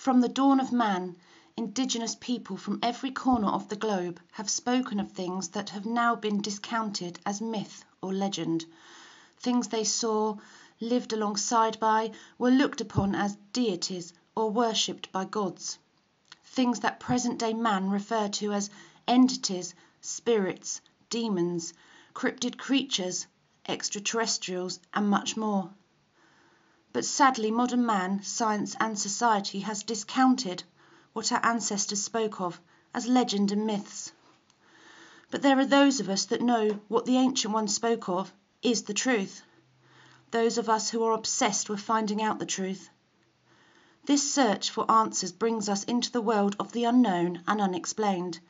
From the dawn of man, indigenous people from every corner of the globe have spoken of things that have now been discounted as myth or legend. Things they saw, lived alongside by, were looked upon as deities or worshipped by gods. Things that present-day man refer to as entities, spirits, demons, cryptid creatures, extraterrestrials, and much more. But sadly, modern man, science and society has discounted what our ancestors spoke of as legend and myths. But there are those of us that know what the ancient ones spoke of is the truth. Those of us who are obsessed with finding out the truth. This search for answers brings us into the world of the unknown and unexplained.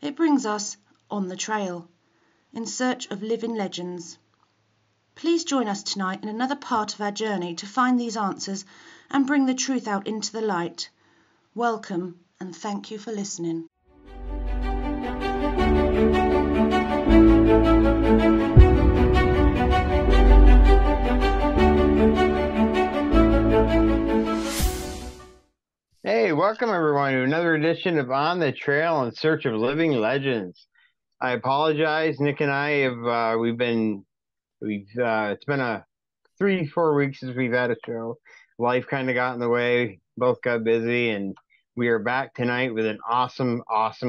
It brings us on the trail, in search of living legends. Please join us tonight in another part of our journey to find these answers and bring the truth out into the light. Welcome and thank you for listening. Hey, welcome everyone to another edition of On the Trail in Search of Living Legends. I apologize, Nick and I have it's been 3-4 weeks since we've had a show. Life kind of got in the way, both got busy, and we are back tonight with an awesome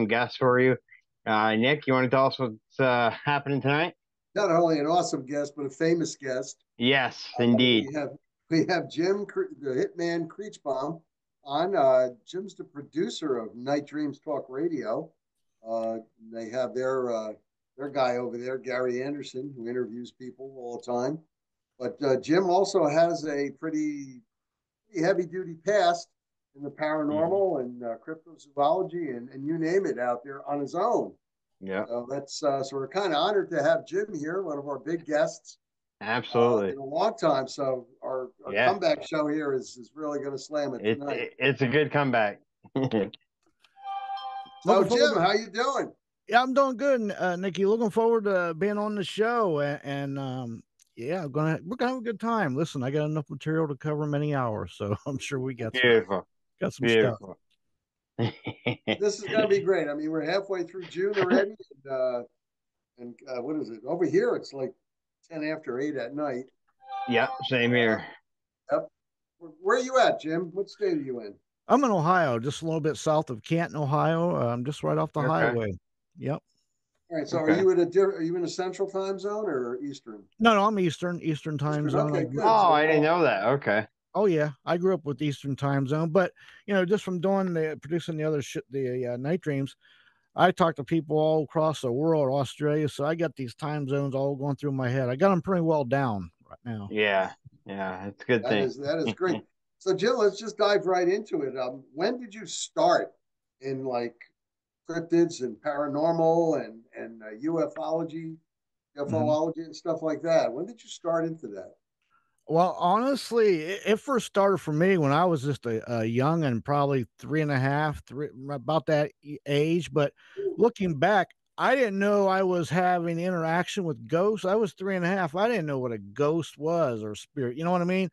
guest for you. Nick, you want to tell us what's happening tonight? Not only an awesome guest, but a famous guest. Yes, indeed. We have Jim, the Hitman Creachbaum, on. Jim's the producer of Night Dreams Talk Radio. They have their guy over there, Gary Anderson, who interviews people all the time. But Jim also has a pretty heavy-duty past in the paranormal and cryptozoology and you name it out there on his own. Yeah. So we're kind of honored to have Jim here, one of our big guests. Absolutely. In a long time. So our comeback show here is really going to slam it tonight. It's a good comeback. So Jim, how you doing? Yeah, I'm doing good, Nikki. Looking forward to being on the show, and we're gonna have a good time. Listen, I got enough material to cover many hours, so I'm sure we got some stuff. This is gonna be great. I mean, we're halfway through June already, and what is it over here? It's like 10 after 8 at night. Yeah, same here. Yep. Where are you at, Jim? What state are you in? I'm in Ohio, just a little bit south of Canton, Ohio. I'm just right off the highway. Yep. All right. So are you in a central time zone or Eastern? No, I'm Eastern time zone. Okay, good. I didn't know that. Okay. Oh yeah, I grew up with Eastern time zone, but just from producing the other shit, the Night Dreams, I talk to people all across the world, Australia. So I got these time zones all going through my head. I got them pretty well down right now. Yeah, it's a good thing. That is great. So Jill, let's just dive right into it. When did you start in like cryptids and paranormal and ufology and stuff like that? When did you start into that? Well, honestly, it first started for me when I was just a young and probably 3.5, about that age. But looking back, I didn't know I was having interaction with ghosts. I was 3.5. I didn't know what a ghost was or spirit. You know what I mean?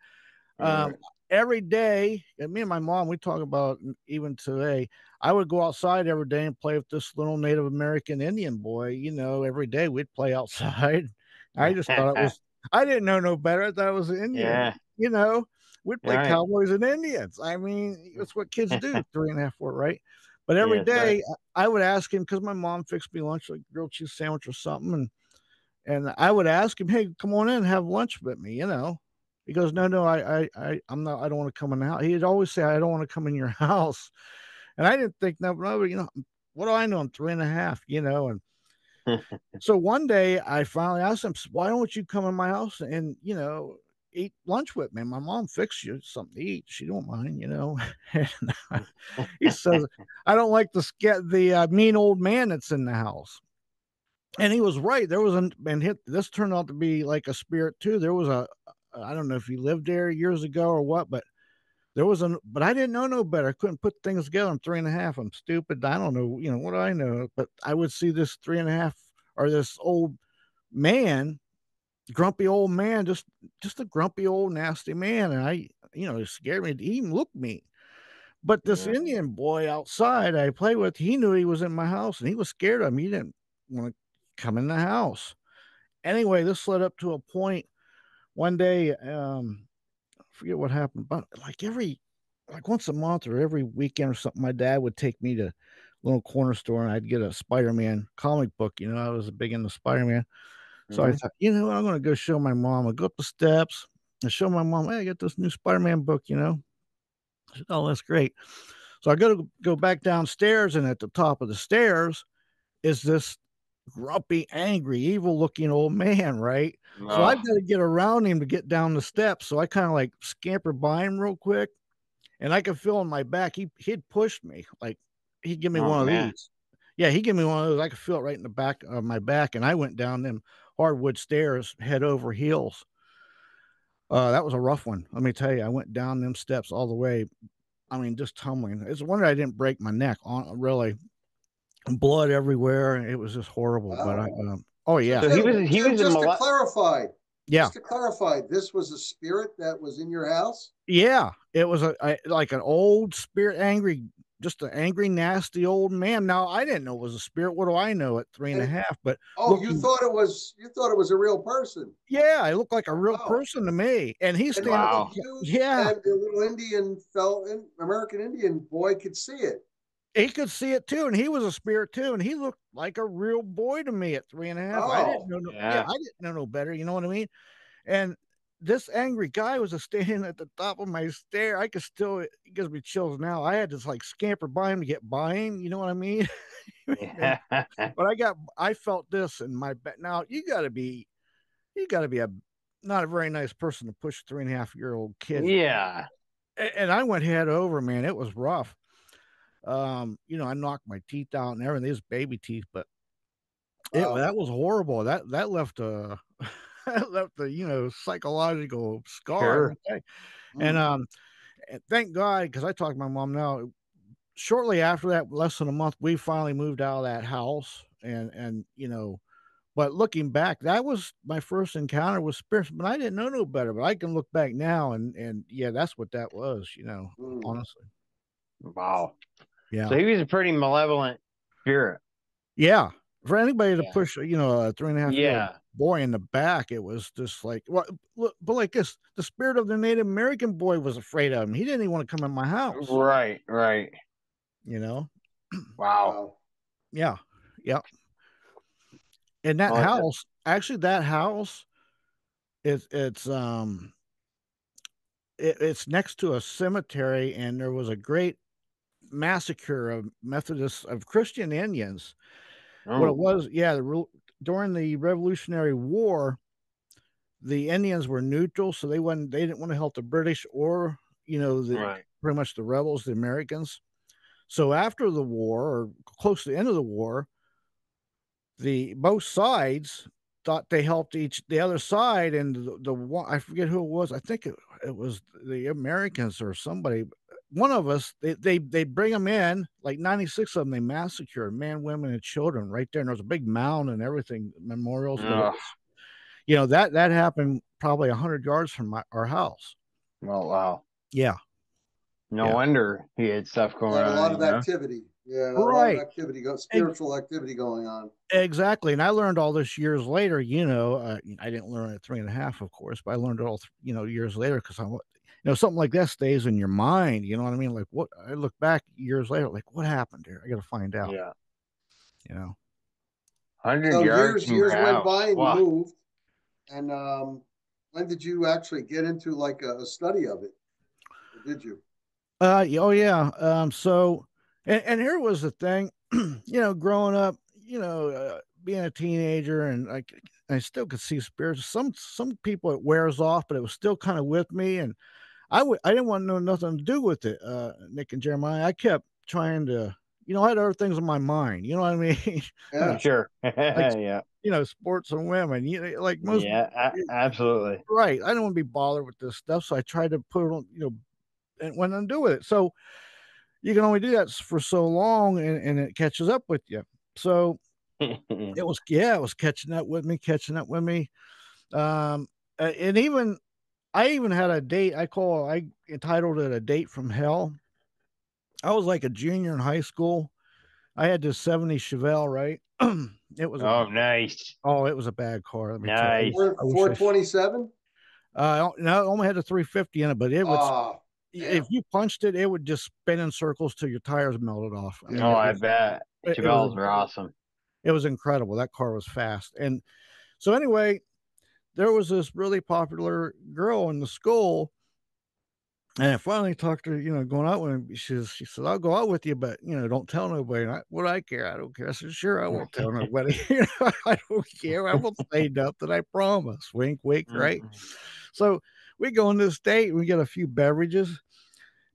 Every day, and me and my mom, we talk about even today, I would go outside every day and play with this little Native American Indian boy. Every day we'd play outside. I just thought it was, I didn't know no better. I thought it was an Indian. Yeah. We'd play cowboys and Indians. I mean, that's what kids do, 3.5, 4, right? But every day I would ask him, because my mom fixed me lunch, like grilled cheese sandwich or something. And I would ask him, hey, come on in and have lunch with me, He goes, no, I'm not. I don't want to come in the house. He'd always say, I don't want to come in your house. And I didn't think no, what do I know? I'm 3.5, And so one day I finally asked him, why don't you come in my house and, eat lunch with me? My mom fixed you something to eat. She don't mind, And he says, I don't like the mean old man that's in the house. And he was right. There was this turned out to be like a spirit too. There was I don't know if he lived there years ago or what, but but I didn't know no better. I couldn't put things together. I'm 3.5. I'm stupid. I don't know, what do I know? But I would see this 3.5 or this old man, grumpy old man, just a grumpy old nasty man. And it scared me to even look mean. But this Yeah. Indian boy outside I played with, he knew he was in my house and he was scared of me. He didn't want to come in the house. Anyway, this led up to a point one day, I forget what happened, but like once a month or every weekend or something, my dad would take me to a little corner store and I'd get a Spider-Man comic book. I was big into Spider-Man. So I Mhm. thought, I'm going to go show my mom. I go up the steps and show my mom, hey, I got this new Spider-Man book. I said, oh, that's great. So I go back downstairs, and at the top of the stairs is this grumpy, angry, evil-looking old man, right? So I've Oh, got to get around him to get down the steps. So I kind of like scamper by him real quick, and I could feel in my back. He'd pushed me, like he'd give me oh one of man. these. Yeah, he gave me one of those. I could feel it right in the back of my back, and I went down them hardwood stairs head over heels. That was a rough one. Let me tell you, I went down them steps all the way. I mean, just tumbling. It's a wonder I didn't break my neck. On really, blood everywhere. It was just horrible. But Wow. oh So yeah, So he was a yeah, just to clarify, this was a spirit that was in your house? yeah. It was like an old spirit, just an angry, nasty old man. Now I didn't know it was a spirit. What do I know at three and a And half? But oh, looking, you thought it was a real person. yeah, it looked like a real Wow. person to me. And he's And standing. only wow. you Yeah, and the little American Indian boy could see it. he could see it too, and he was a spirit too, and he looked like a real boy to me at three and a half. I didn't Oh, know, yeah, Yeah. I didn't know no better. You know what I mean? And this angry guy was standing at the top of my stair. I could still, it gives me chills now. I had to like scamper by him to get by him. You know what I mean? And, Yeah. but I felt this in my back. Now you got to be a not a very nice person to push 3.5-year-old kids. Yeah. And I went head over, man. It was rough. I knocked my teeth out and everything. These baby teeth, but wow. that was horrible. That left a that left a psychological scar. I'm Sure. gonna tell you. And Mm. and thank God, because I talked to my mom now. Shortly after that, less than a month, we finally moved out of that house. But looking back, that was my first encounter with spirits. But I didn't know no better. But I can look back now, and yeah, that's what that was. Mm. Honestly, Wow. yeah. So he was a pretty malevolent spirit. Yeah, for anybody to Yeah. push, a 3.5-year-old Yeah. boy in the back, it was just like, well, look, but like this, the spirit of the Native American boy was afraid of him. He didn't even want to come in my house, Right. Right. you know? Wow. Wow. Yeah, yeah. And that Well, house, actually, that house it's next to a cemetery, and there was a great massacre of Christian Indians. What it oh, was, yeah, during the Revolutionary War, the Indians were neutral, so they didn't want to help the British or right. pretty much the rebels, the Americans. So after the war, or close to the end of the war, the both sides thought they helped the other side, and the one, I forget who it was. I think it was the Americans or somebody. One of us, they bring them in, like 96 of them. They massacred men, women, and children right there. And there was a big mound and everything, memorials. But it Oh, was, that happened probably 100 yards from our house. well, wow. Yeah, No yeah, wonder he had stuff He going had a on, lot of activity. Yeah, a lot of right. activity, Ex- spiritual activity going on. Exactly. And I learned all this years later. I didn't learn it at 3.5, of course, but I learned it all years later, because something like that stays in your mind. You know what I mean? Like, what I look back years later, like, what happened here? I got to find out. Yeah. You know. 100 So yards from your years went house. by and you Wow. moved. And when did you actually get into like a study of it? Or did you? Oh yeah. So, and here was the thing, growing up, being a teenager, and I still could see spirits. Some people it wears off, but it was still kind of with me, and I didn't want to know nothing to do with it. Nick and Jeremiah, I kept trying to, I had other things on my mind. You know what I mean? like, Yeah. Sure. like, Yeah. sports and women. Like most. Yeah. Absolutely. Right. I don't want to be bothered with this stuff, so I tried to put it on, and went and do with it. So you can only do that for so long, and it catches up with you. So it was catching up with me. And I even had a date. I entitled it "A Date from Hell." I was like a junior in high school. I had this 70 Chevelle, right? It was Oh, nice. it was a bad car. Let me tell you. Nice. I wish 427. no, it only had a 350 in it, but it would. Ah, If you punched it, it would just spin in circles till your tires melted off. I mean, Oh, I bet. it was Chevelles are awesome. it was incredible. That car was fast. And so anyway, there was this really popular girl in the school, and I finally talked to her, going out with her. She said, "I'll go out with you, but don't tell nobody." And what I care? I don't care. I said, "Sure, I won't tell nobody. I don't care. I won't say nothing. I promise." Wink, wink. Right. So we go on this date. And we get a few beverages,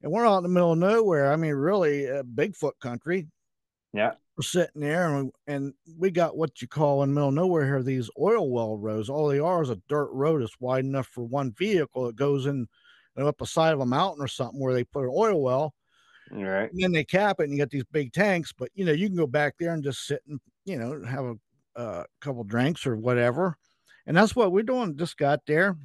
and we're out in the middle of nowhere. I mean, really, Bigfoot country. Yeah. We're sitting there, and we got what you call in the middle of nowhere here these oil well roads. All they are is a dirt road that's wide enough for one vehicle. It goes in up the side of a mountain or something where they put an oil well. Right. And then they cap it, and you get these big tanks. But you can go back there and just sit and have a couple drinks or whatever. And that's what we're doing. Just got there,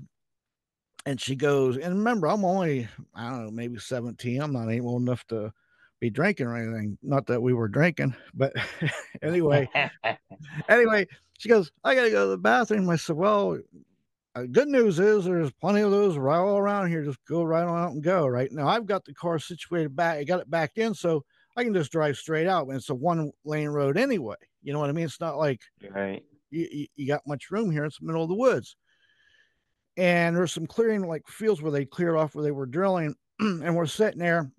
and she goes. And remember, I'm only I don't know, maybe 17. I'm not even old enough to be drinking or anything. Not that we were drinking, but anyway. Anyway, she goes, "I gotta go to the bathroom." I said, "Well, good news is there's plenty of those right all around here. Just go right on out and go." Right now, I've got the car situated back. I got it back in, so I can just drive straight out. And it's a 1-lane road anyway. You know what I mean? It's not like you got much room here. It's the middle of the woods, and there's some clearing like fields where they cleared off where they were drilling, and we're sitting there,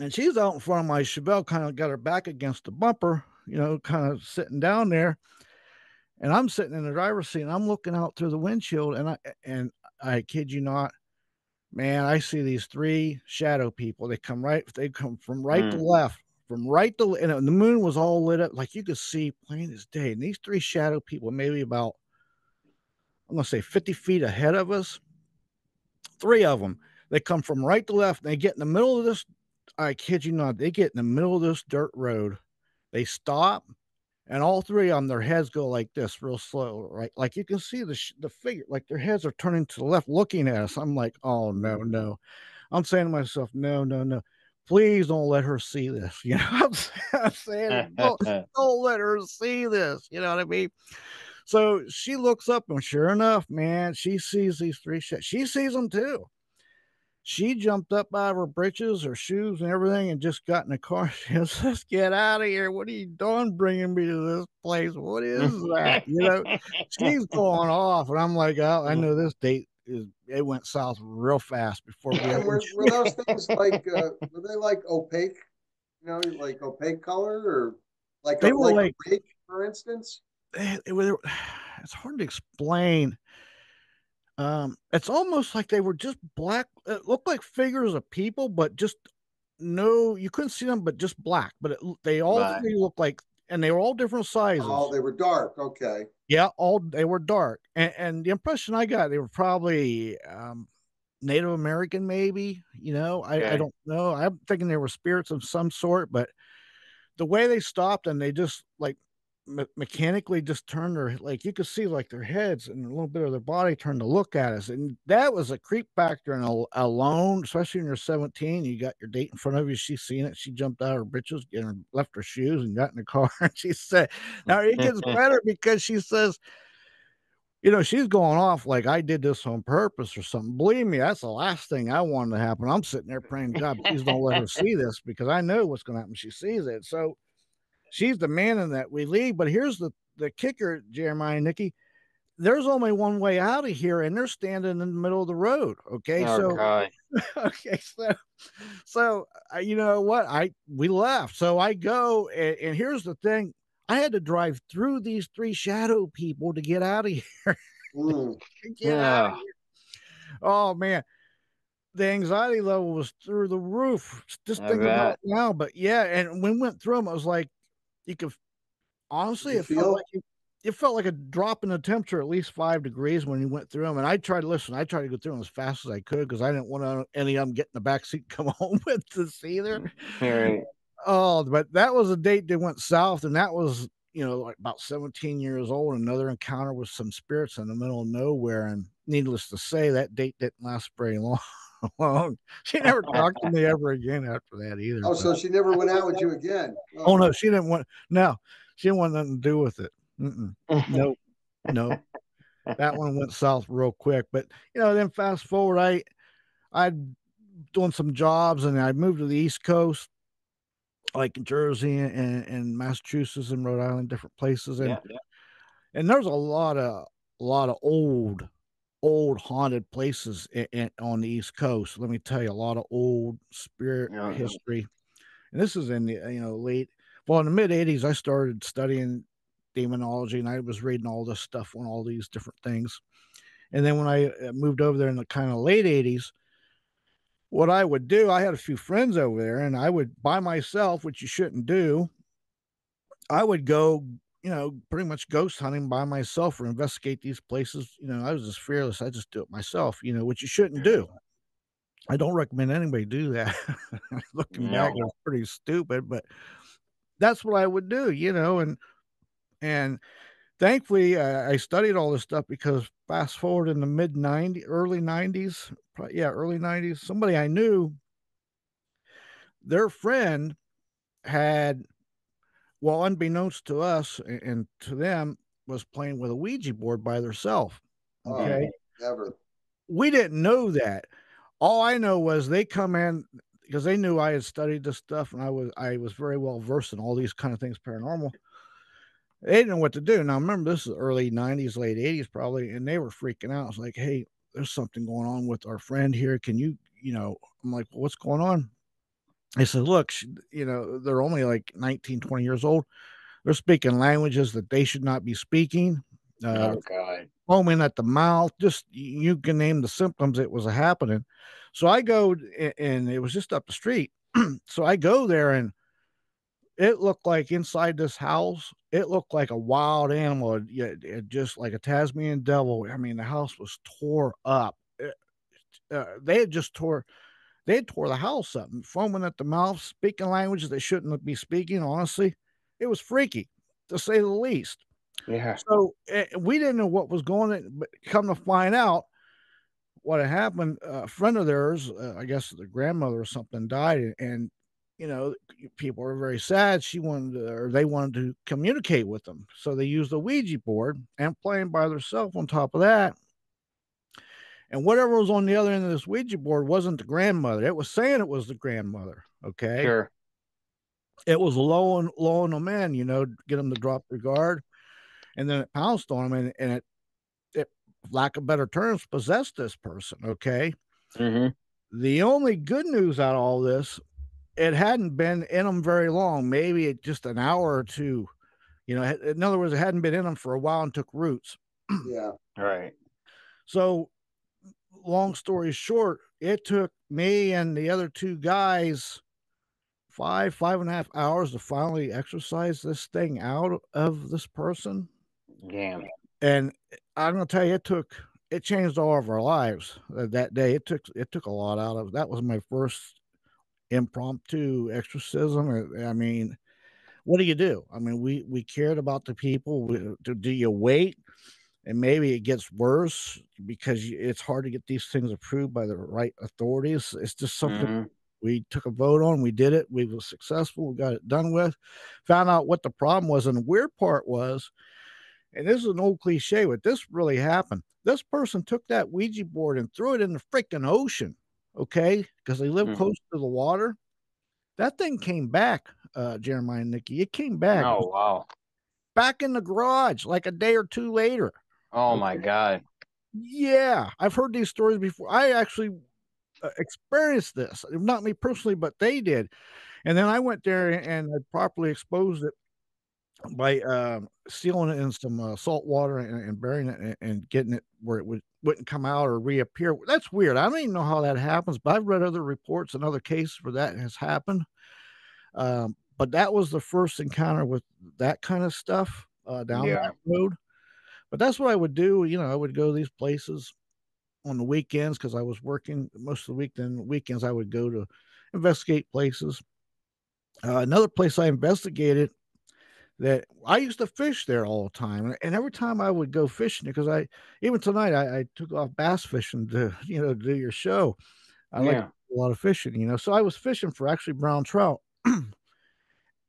and she's out in front of my Chevelle, kind of got her back against the bumper, kind of sitting down there. And I'm sitting in the driver's seat, and I'm looking out through the windshield, and I kid you not, man, I see these 3 shadow people. They come from right to left, and the moon was all lit up, like you could see plain as day. And these 3 shadow people, maybe about, I'm gonna say 50 feet ahead of us, 3 of them. They come from right to left, and they get in the middle of this. I kid you not, they get in the middle of this dirt road. They stop. And all 3 of them, their heads go like this real slow, right? Like you can see the figure, like their heads are turning to the left looking at us. I'm like, "Oh, no, no." I'm saying to myself, "No, no, no. Please don't let her see this." I'm saying, don't let her see this. You know what I mean? So she looks up, and sure enough, man, she sees these 3 she sees them too. She jumped up out of her breeches, her shoes, and everything, and just got in the car. She goes, "Let's get out of here. What are you doing bringing me to this place? What is that?" She's going off. And I'm like, "Oh, I know this date it went south real fast before we And ever." were those things like were they like opaque? Like opaque color, or like They were like, a rake, for instance? it's hard to explain. It's almost like they were just black. It looked like figures of people, but just no, you couldn't see them, but just black. But they all 3 looked like, and they were all different sizes. Oh, they were dark. Okay. Yeah, they were dark. And the impression I got, they were probably Native American, maybe. I don't know. I'm thinking they were spirits of some sort, but the way they stopped and they just like mechanically just turned like you could see like their heads and a little bit of their body turned to look at us. And that was a creep factor and alone, especially when you're 17, you got your date in front of you. She's seen it. She jumped out of her britches and left her shoes and got in the car. And she said, now it gets better because she says, she's going off like I did this on purpose or something. Believe me, that's the last thing I wanted to happen. I'm sitting there praying, "God, please don't let her see this," because I know what's going to happen. She sees it. So she's demanding that we leave. But here's the kicker, Jeremiah and Nikki. There's only one way out of here, and they're standing in the middle of the road. Okay. Okay. So you know what? We left. So I go, and here's the thing. I had to drive through these 3 shadow people to get out of here. Get out of here. Oh, man. The anxiety level was through the roof. Just thinking about it now. But yeah, and when we went through them, I was like, you could honestly, it felt like a drop in the temperature, at least 5 degrees when you went through them. And I tried to go through them as fast as I could because I didn't want any of them get in the back seat and come home with us either. Right. Oh, but that was a date that went south, and that was, like about 17 years old. Another encounter with some spirits in the middle of nowhere, and needless to say, that date didn't last very long. long. She never talked to me ever again after that either. Oh, so she never went out with you again? Oh no, she didn't want. No, she didn't want nothing to do with it. No, no. That one went south real quick. But then fast forward, I'd doing some jobs, and I moved to the East Coast, like in Jersey and Massachusetts and Rhode Island, different places, and there's a lot of old haunted places on the East Coast. Let me tell you, a lot of old spirit history. And this is in the in the mid '80s. I started studying demonology, and I was reading all this stuff on all these different things. And then when I moved over there in the kind of late '80s, what I would do, I had a few friends over there, and I would by myself, which you shouldn't do. I would go, pretty much ghost hunting by myself or investigate these places. I was just fearless. I just do it myself, which you shouldn't do. I don't recommend anybody do that. Looking back, it was pretty stupid, but that's what I would do, and thankfully I studied all this stuff because fast forward in the mid '90s, early '90s, early '90s, somebody I knew, their friend had, well, unbeknownst to us and to them, was playing with a Ouija board by themselves. Okay. Never. We didn't know that. All I know was they come in because they knew I had studied this stuff, and I was very well versed in all these kind of things paranormal. They didn't know what to do. Now remember, this is early '90s, late '80s probably, and they were freaking out. It's like, hey, there's something going on with our friend here. Can you, I'm like, well, what's going on? They said, look, they're only like 19, 20 years old. They're speaking languages that they should not be speaking. Oh, God. Foaming at the mouth, just you can name the symptoms. It was happening. So I go, and it was just up the street. So I go there, and it looked like inside this house, it looked like a wild animal, just like a Tasmanian devil. I mean, the house was tore up. They had tore the house up, and foaming at the mouth, speaking languages they shouldn't be speaking. Honestly, it was freaky, to say the least. Yeah. So we didn't know what was going on, but come to find out, what had happened, a friend of theirs, I guess the grandmother or something, died, and people were very sad. They wanted to communicate with them, so they used a Ouija board and playing by themselves on top of that. And whatever was on the other end of this Ouija board wasn't the grandmother. It was saying it was the grandmother. Okay. Sure. It was lulling them in, get them to drop their guard. And then it pounced on them, and it, lack of better terms, possessed this person. Okay. Mm-hmm. The only good news out of all this, it hadn't been in them very long, maybe just an hour or two. In other words, it hadn't been in them for a while and took roots. Yeah. Right. So, long story short, it took me and the other two guys 5.5 hours to finally exorcise this thing out of this person. Damn. And I'm going to tell you, it changed all of our lives that day. It took a lot out of it. That was my first impromptu exorcism. I mean, what do you do? I mean, we cared about the people. Do you wait? And maybe it gets worse because it's hard to get these things approved by the right authorities. It's just something we took a vote on. We did it. We were successful. We got it done with. Found out what the problem was. And the weird part was, and this is an old cliche, but this really happened. This person took that Ouija board and threw it in the freaking ocean, okay? Because they live close to the water. That thing came back, Jeremiah and Nikki. It came back. Oh, wow. Back in the garage like a day or two later. Oh, my God. Yeah. I've heard these stories before. I actually experienced this. Not me personally, but they did. And then I went there and I properly exposed it by sealing it in some salt water and burying it and getting it where it wouldn't come out or reappear. That's weird. I don't even know how that happens, but I've read other reports and other cases where that has happened. But that was the first encounter with that kind of stuff down that road. But that's what I would do. I would go to these places on the weekends because I was working most of the week. Then weekends I would go to investigate places. Another place I investigated, that I used to fish there all the time, and every time I would go fishing, because even tonight I took off bass fishing to do your show. I like Yeah. a lot of fishing. So I was fishing for actually brown trout.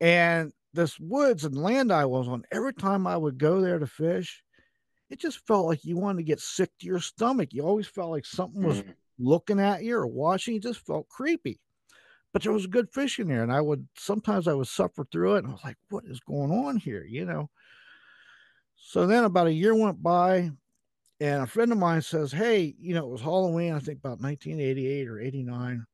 And this woods and land I was on, every time I would go there to fish, it just felt like you wanted to get sick to your stomach. You always felt like something was Mm. looking at you or watching. You just felt creepy. But there was good fish in there, and sometimes I would suffer through it, and I was like, "What is going on here?" So then about a year went by, and a friend of mine says, "Hey, it was Halloween, I think about 1988 or 89."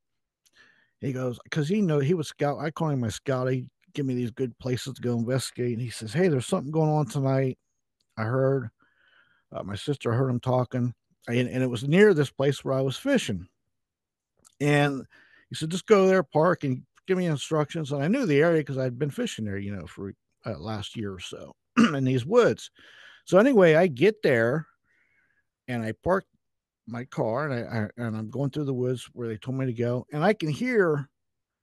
He goes, because he was scout. I call him my scout. He give me these good places to go investigate. And he says, "Hey, there's something going on tonight. I heard my sister heard him talking, and it was near this place where I was fishing." And he said, "Just go there, park, and give me instructions." And I knew the area because I'd been fishing there, for last year or so in these woods. So anyway, I get there and I park my car, and I'm going through the woods where they told me to go, and I can hear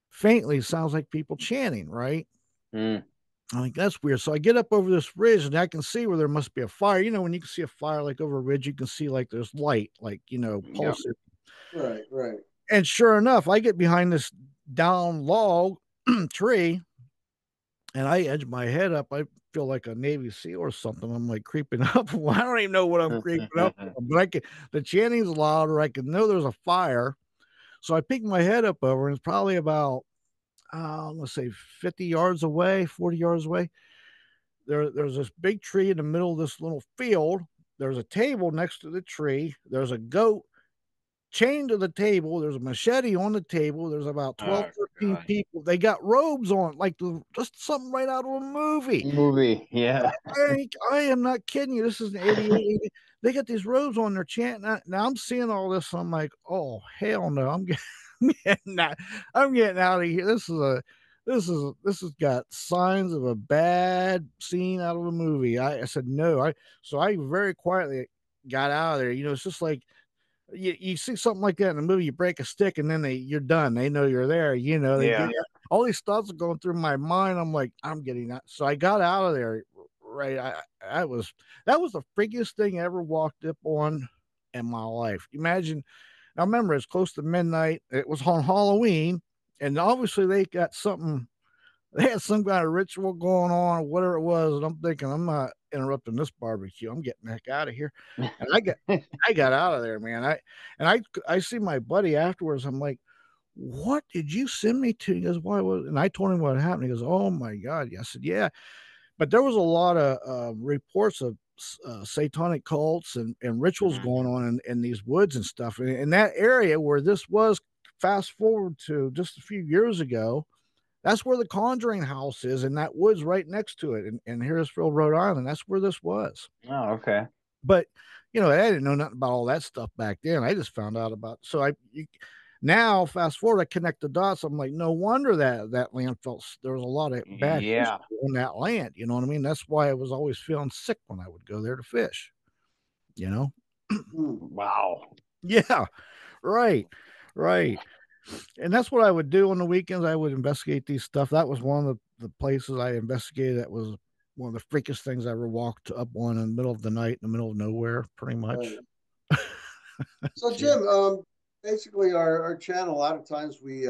faintly sounds like people chanting, right? Mm. I'm like, that's weird. So I get up over this ridge and I can see where there must be a fire. When you can see a fire like over a ridge, you can see like there's light, like, Yep. pulsing. Right, right. And sure enough, I get behind this down log tree and I edge my head up. I feel like a Navy SEAL or something. I'm like creeping up. Well, I don't even know what I'm creeping up on, but the chanting's louder. I can know there's a fire. So I peek my head up over, and it's probably about, let's say 50 yards away, 40 yards away. There's this big tree in the middle of this little field. There's a table next to the tree. There's a goat chained to the table. There's a machete on the table. There's about 12, Oh 13 God. people. They got robes on, like just something right out of a movie. Movie. Yeah. I am not kidding you. This is an 88. They got these robes on. They're chanting. Now I'm seeing all this. I'm like, oh hell no! I'm getting out of here. This has got signs of a bad scene out of a movie. I said no. So I very quietly got out of there. It's just like you see something like that in a movie, you break a stick and then you're done. They know you're there. They Yeah. get all these thoughts are going through my mind. I'm like, I'm getting out. So I got out of there. Right. That was the freakiest thing I ever walked up on in my life. Imagine now, remember, it's close to midnight. It was on Halloween, and obviously they got something. They had some kind of ritual going on, or whatever it was. And I'm thinking, I'm not interrupting this barbecue. I'm getting the heck out of here. And I got out of there, man. I see my buddy afterwards. I'm like, "What did you send me to?" He goes, "Why was?" And I told him what happened. He goes, "Oh my god!" I said, "Yeah." But there was a lot of reports of satanic cults and rituals going on in these woods and stuff. And in that area where this was, fast forward to just a few years ago, that's where the Conjuring House is, and that woods right next to it in Harrisville, Rhode Island. That's where this was. Oh, okay. But I didn't know nothing about all that stuff back then. I just found out about. Now fast forward, I connect the dots. I'm like, no wonder that land felt there was a lot of bad history Yeah. on that land. You know what I mean? That's why I was always feeling sick when I would go there to fish. You know? Hmm. Wow. Yeah, right, right. And that's what I would do on the weekends. I would investigate these stuff. That was one of the places I investigated. That was one of the freakiest things I ever walked up on in the middle of the night, in the middle of nowhere, pretty much. Right. So Jim, basically our channel, a lot of times we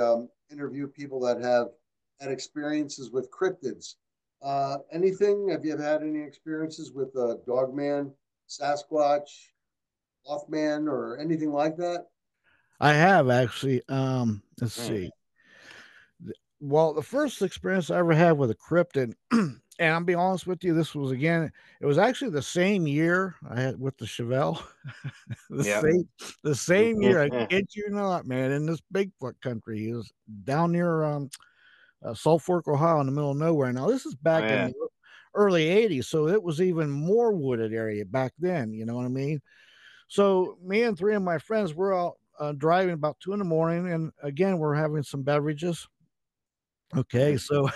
interview people that have had experiences with cryptids. Anything? Have you ever had any experiences with Dogman, Sasquatch, Mothman, or anything like that? I have actually. Let's Nice. see. Well, the first experience I ever had with a cryptid, and I'll be honest with you, this was again, it was actually the same year I had with the Chevelle. the Yep. same the same year. I kid you not, man, in this Bigfoot country. It was down near Salt Fork, Ohio, in the middle of nowhere. Now, this is back in yeah. the early 80s, so it was even more wooded area back then, you know what I mean? So me and three of my friends were out driving about 2 in the morning, and again, we're having some beverages. Okay, so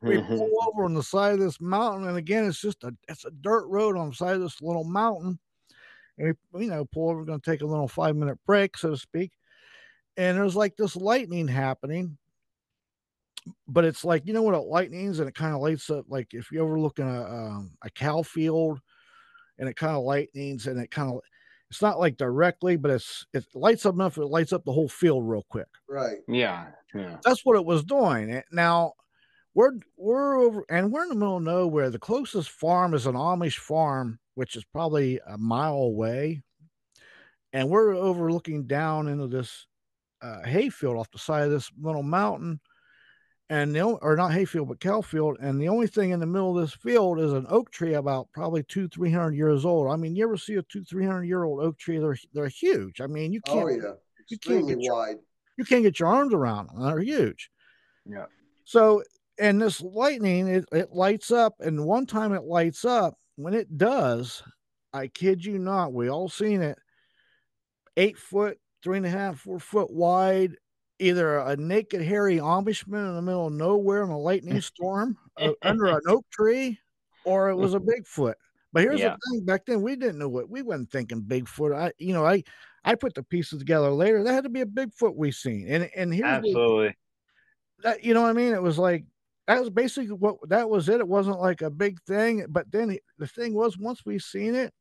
we pull over on the side of this mountain, and again, it's a dirt road on the side of this little mountain. And we pull over, we're going to take a little 5-minute break, so to speak. And there's like this lightning happening, but it's like, what a lightning is, and it kind of lights up. Like if you ever look in a cow field, and it kind of lightnings, and It's not like directly, but it lights up enough. It lights up the whole field real quick. Right. Yeah. Yeah. That's what it was doing. Now we're over, and we're in the middle of nowhere. The closest farm is an Amish farm, which is probably a mile away, and we're overlooking down into this hayfield off the side of this little mountain. And or not hayfield, but cow field. And the only thing in the middle of this field is an oak tree about probably 200-300 years old. I mean, you ever see a 200-300-year-old oak tree? They're huge. I mean, Oh yeah, you can't extremely wide. you can't get your arms around them. They're huge. Yeah. So, and this lightning, it lights up, and one time it lights up, when it does, I kid you not, we all seen it, 8 foot, 3.5, 4 foot wide, either a naked, hairy Amishman in the middle of nowhere in a lightning storm under an oak tree, or it was a Bigfoot. But here's the thing: back then, we didn't know we wasn't thinking Bigfoot. I put the pieces together later. That had to be a Bigfoot we seen, and here's Absolutely. that. You know what I mean? It was like that was basically what that was. It wasn't like a big thing, but then the thing was, once we seen it.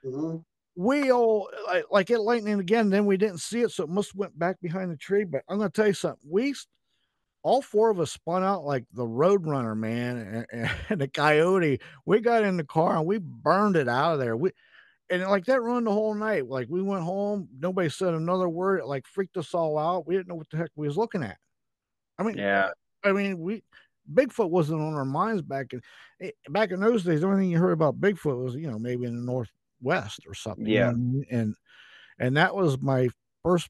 Mm-hmm. We all like it lightning again. Then we didn't see it, so it must have went back behind the tree. But I'm going to tell you something. All four of us spun out like the Roadrunner, man, and the Coyote. We got in the car and we burned it out of there. And like that run the whole night. Like we went home, nobody said another word. It like freaked us all out. We didn't know what the heck we was looking at. I mean, Bigfoot wasn't on our minds back in those days. The only thing you heard about Bigfoot was maybe in the Northwest or something. Yeah. You know what I mean? And that was my first.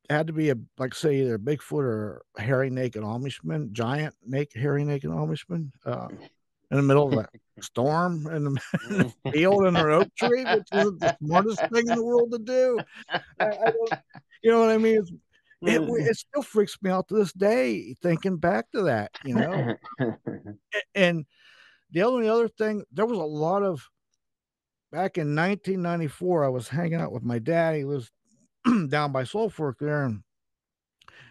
Had to be say either a Bigfoot or a hairy naked Amishman, giant naked hairy naked Amishman, in the middle of a storm in the field under an oak tree, which was the smartest thing in the world to do. I don't, you know what I mean? It still freaks me out to this day thinking back to that, And the only other thing, there was a lot of back in 1994. I was hanging out with my dad. He lives down by Sulphurk there, and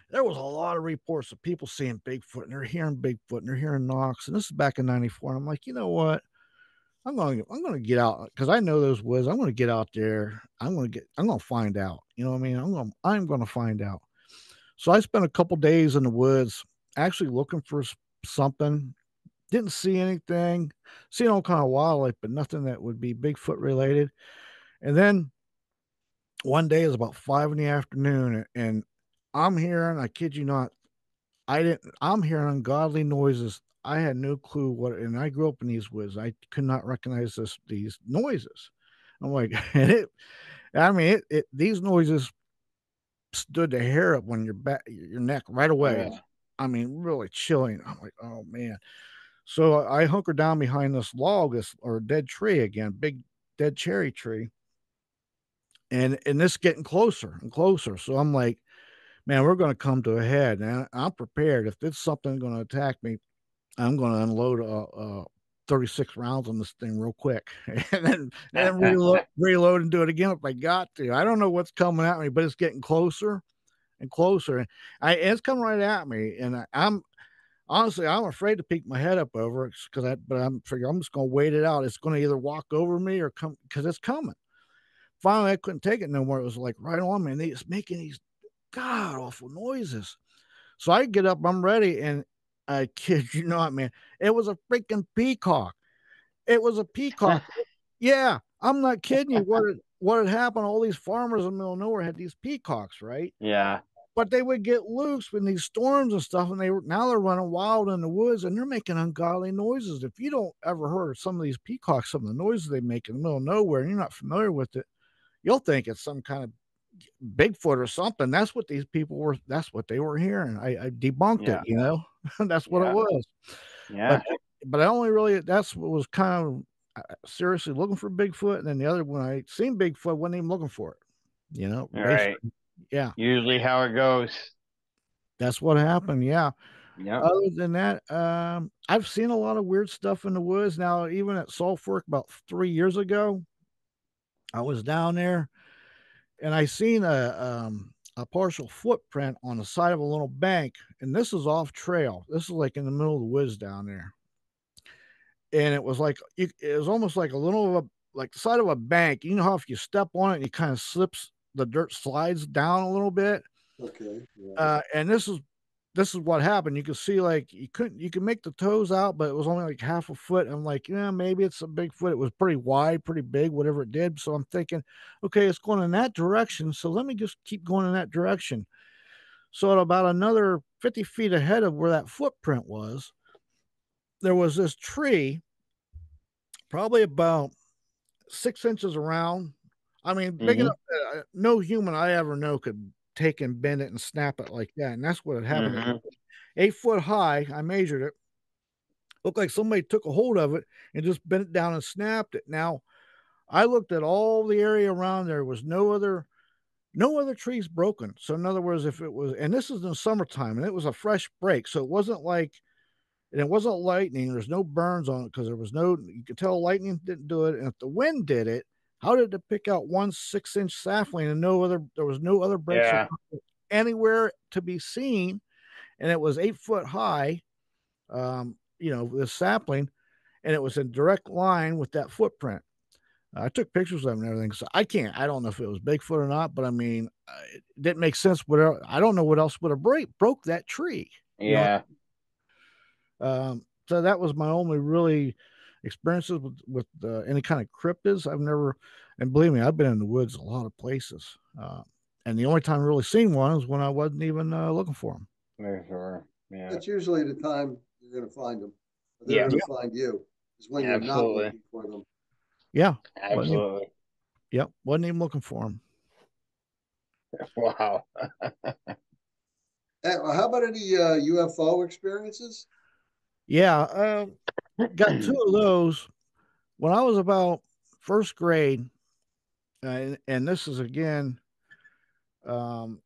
there was a lot of reports of people seeing Bigfoot, and they're hearing Bigfoot, and they're hearing knocks. And this is back in '94. And I'm like, you know what? I'm gonna get out because I know those woods. I'm gonna get out there. I'm gonna find out. You know what I mean? I'm gonna find out. So I spent a couple days in the woods actually looking for something. Didn't see anything. Seen all kind of wildlife, but nothing that would be Bigfoot related. And then one day it was about 5 in the afternoon, and I'm hearing, I kid you not, I'm hearing ungodly noises. I had no clue and I grew up in these woods. I could not recognize these noises. I'm like, these noises stood the hair up on your neck right away. Yeah. I mean, really chilling. I'm like, oh man. So I hunkered down behind this log, or dead tree again, big dead cherry tree. And this getting closer and closer. So I'm like, man, we're going to come to a head. And I'm prepared. If it's something going to attack me, I'm going to unload 36 rounds on this thing real quick, and then reload and do it again if I got to. I don't know what's coming at me, but it's getting closer and closer. And it's coming right at me. And I'm honestly, I'm afraid to peek my head up over it but I'm figuring I'm just going to wait it out. It's going to either walk over me or come because it's coming. Finally, I couldn't take it no more. It was like right on me, and it's making these god awful noises. So I get up, I'm ready, and I kid you not, man, it was a freaking peacock. It was a peacock. Yeah, I'm not kidding you. What had happened? All these farmers in the middle of nowhere had these peacocks, right? Yeah. But they would get loose when these storms and stuff, and now they're running wild in the woods, and they're making ungodly noises. If you don't ever heard of some of these peacocks, some of the noises they make in the middle of nowhere, and you're not familiar with it, you'll think it's some kind of Bigfoot or something. That's what these people were. That's what they were hearing. I debunked it. That's what it was. Yeah. But I only really. That's what was kind of seriously looking for Bigfoot, and then the other one I seen Bigfoot, wasn't even looking for it. All right. Yeah. Usually how it goes. That's what happened. Yeah. Yeah. Other than that, I've seen a lot of weird stuff in the woods. Now, even at Sulphurk about 3 years ago, I was down there. And I seen a partial footprint on the side of a little bank, and this is off trail. This is like in the middle of the woods down there, and it was like it was almost like a little like the side of a bank. You know how if you step on it, it kind of slips, the dirt slides down a little bit. Okay. Yeah. And this is what happened. You could see like you can make the toes out, but it was only like half a foot. I'm like, yeah, maybe it's a big foot. It was pretty wide, pretty big, whatever it did. So I'm thinking, okay, it's going in that direction. So let me just keep going in that direction. So at about another 50 feet ahead of where that footprint was, there was this tree, probably about 6 inches around. I mean, big enough that no human I ever know could take and bend it and snap it like that. And that's what had happened. Mm-hmm. 8 foot high. I measured it. Looked like somebody took a hold of it and just bent it down and snapped it. Now, I looked at all the area around there. Was no other trees broken. So in other words, if it was, and this is in the summertime, and it was a fresh break, so it wasn't like, and it wasn't lightning. There's no burns on it because there was no. You could tell lightning didn't do it, and if the wind did it, how did it pick out one 6-inch sapling and no other? There was no other breaks anywhere to be seen, and it was 8 foot high. This sapling, and it was in direct line with that footprint. I took pictures of it and everything, so I don't know if it was Bigfoot or not, but I mean, it didn't make sense. Whatever, I don't know what else would have broke that tree. Yeah. So that was my only really experiences with any kind of cryptids. I've never, and believe me, I've been in the woods a lot of places. And the only time I really seen one was when I wasn't even looking for them. Sure. Yeah. That's usually the time you're going to find them. They're going to find you. Is when you're not looking for them. Yeah. Absolutely. Wasn't even looking for them. Wow. How about any UFO experiences? Yeah. Got 2 of those when I was about first grade. And this is again, kind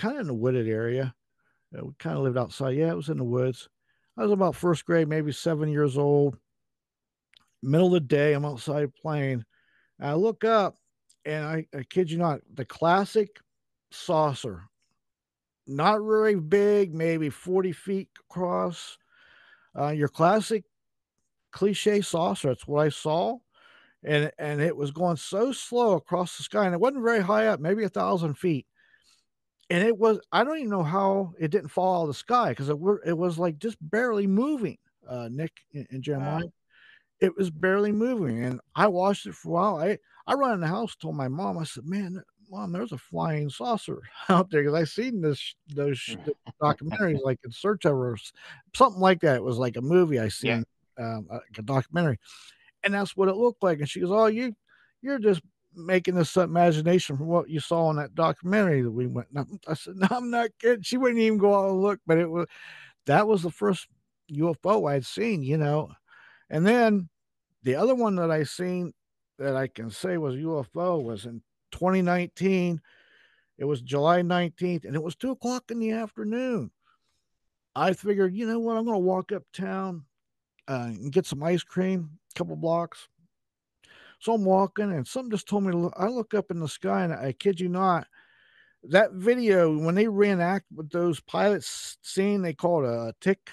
of in the wooded area. We kind of lived outside. Yeah, it was in the woods. I was about first grade, maybe 7 years old. Middle of the day, I'm outside playing. I look up, and I kid you not, the classic saucer, not very big, maybe 40 feet across. Your classic cliche saucer. That's what I saw, and it was going so slow across the sky, and it wasn't very high up, maybe 1,000 feet. And it was, I don't even know how it didn't fall out of the sky because it was like just barely moving. Nick and Jeremiah. Wow. It was barely moving, and I watched it for a while. I ran in the house, told my mom, I said, "Man, Mom, there's a flying saucer out there," because I seen those documentaries like In Search of, or something like that. It was like a movie I seen, a documentary, and that's what it looked like. And she goes, "Oh, you're just making this imagination from what you saw in that documentary that we went." I said, "No, I'm not kidding." She wouldn't even go out and look, but that was the first UFO I'd seen, And then the other one that I seen that I can say was UFO was in 2019. It was July 19th, and it was 2:00 in the afternoon. I figured, you know what, I'm going to walk uptown and get some ice cream, a couple blocks. So I'm walking, and something just told me to look. I look up in the sky, and I kid you not, that video, when they reenact with those pilots scene, they call it a tic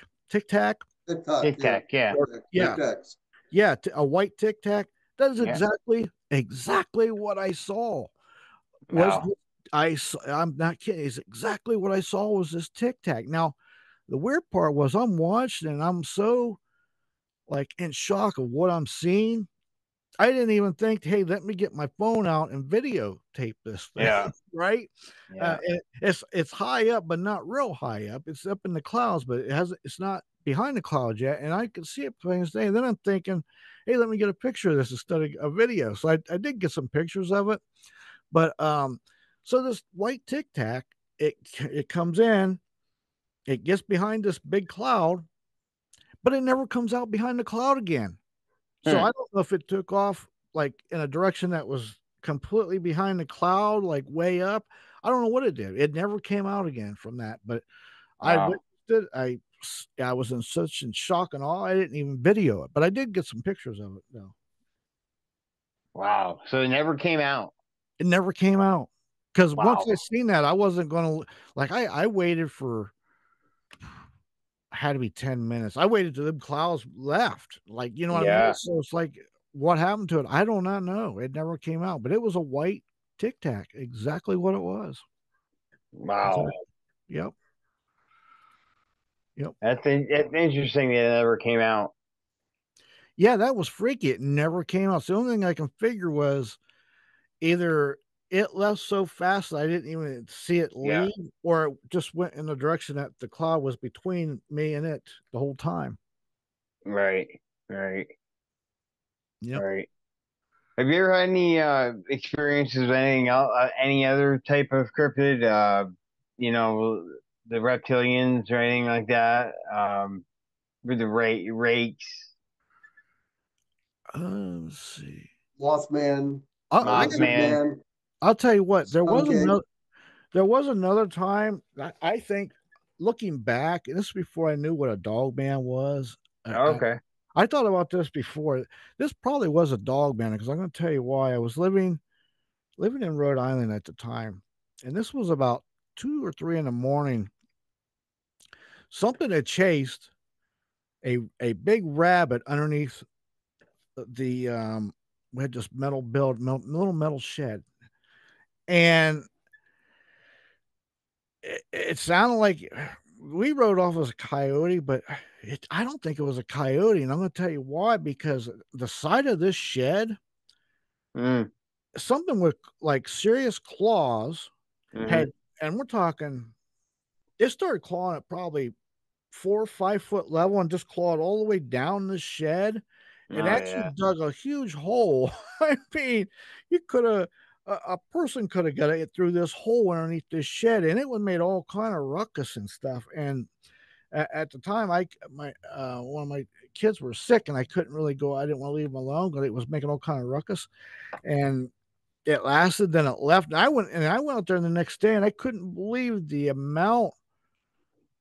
tac. Tic tac, yeah. Yeah, a white tic tac. That is exactly what I saw. Wow. I'm not kidding. It's exactly what I saw was this tic tac. Now, the weird part was I'm watching and I'm so like in shock of what I'm seeing. I didn't even think, hey, let me get my phone out and videotape this thing. Yeah. Right? Yeah. It's high up, but not real high up. It's up in the clouds, but it's not behind the clouds yet. And I can see it plain as day. And then I'm thinking, hey, let me get a picture of this instead of a video. So I did get some pictures of it. But so this white tic tac, it comes in, it gets behind this big cloud, but it never comes out behind the cloud again. So I don't know if it took off like in a direction that was completely behind the cloud, like way up. I don't know what it did. It never came out again from that. But I witnessed it. I was in such shock and awe. I didn't even video it, but I did get some pictures of it though. Wow. So it never came out. It never came out. Because once I seen that, I wasn't going to, like, I waited for, had to be 10 minutes. I waited till the clouds left. Like, you know what I mean? So it's like, what happened to it, I do not know. It never came out, but it was a white Tic Tac, exactly what it was. Wow. Exactly. Yep. Yep. That's interesting that it never came out. Yeah, that was freaky. It never came out. So the only thing I can figure was either it left so fast that I didn't even see it Yeah. leave, or it just went in the direction that the cloud was between me and it the whole time. Right. Right. Yep. Right. Have you ever had any experiences with anything else, any other type of cryptid? You know, the reptilians or anything like that? With the rakes, Let's see. Mothman, I, lizard Mothman. man, I'll tell you what. skunk ape. There was another time. I think, looking back, and this is before I knew what a dog man was. Okay. I thought about this before. This probably was a dog man, because I'm going to tell you why. I was living in Rhode Island at the time, and this was about 2 or 3 in the morning. Something had chased a big rabbit underneath the we had this little metal shed, and it sounded like we rode off as a coyote, but I don't think it was a coyote, and I'm going to tell you why. Because the side of this shed, Mm. something with like serious claws Mm-hmm. had, and we're talking, it started clawing at probably 4 or 5 foot level and just clawed all the way down the shed and Oh actually yeah. dug a huge hole. I mean, you could have a person could have got it through this hole underneath this shed, and it would made all kind of ruckus and stuff. And at the time, my one of my kids were sick, and I couldn't really go. I didn't want to leave them alone, but it was making all kind of ruckus, and it lasted. Then it left, and I went out there the next day, and I couldn't believe the amount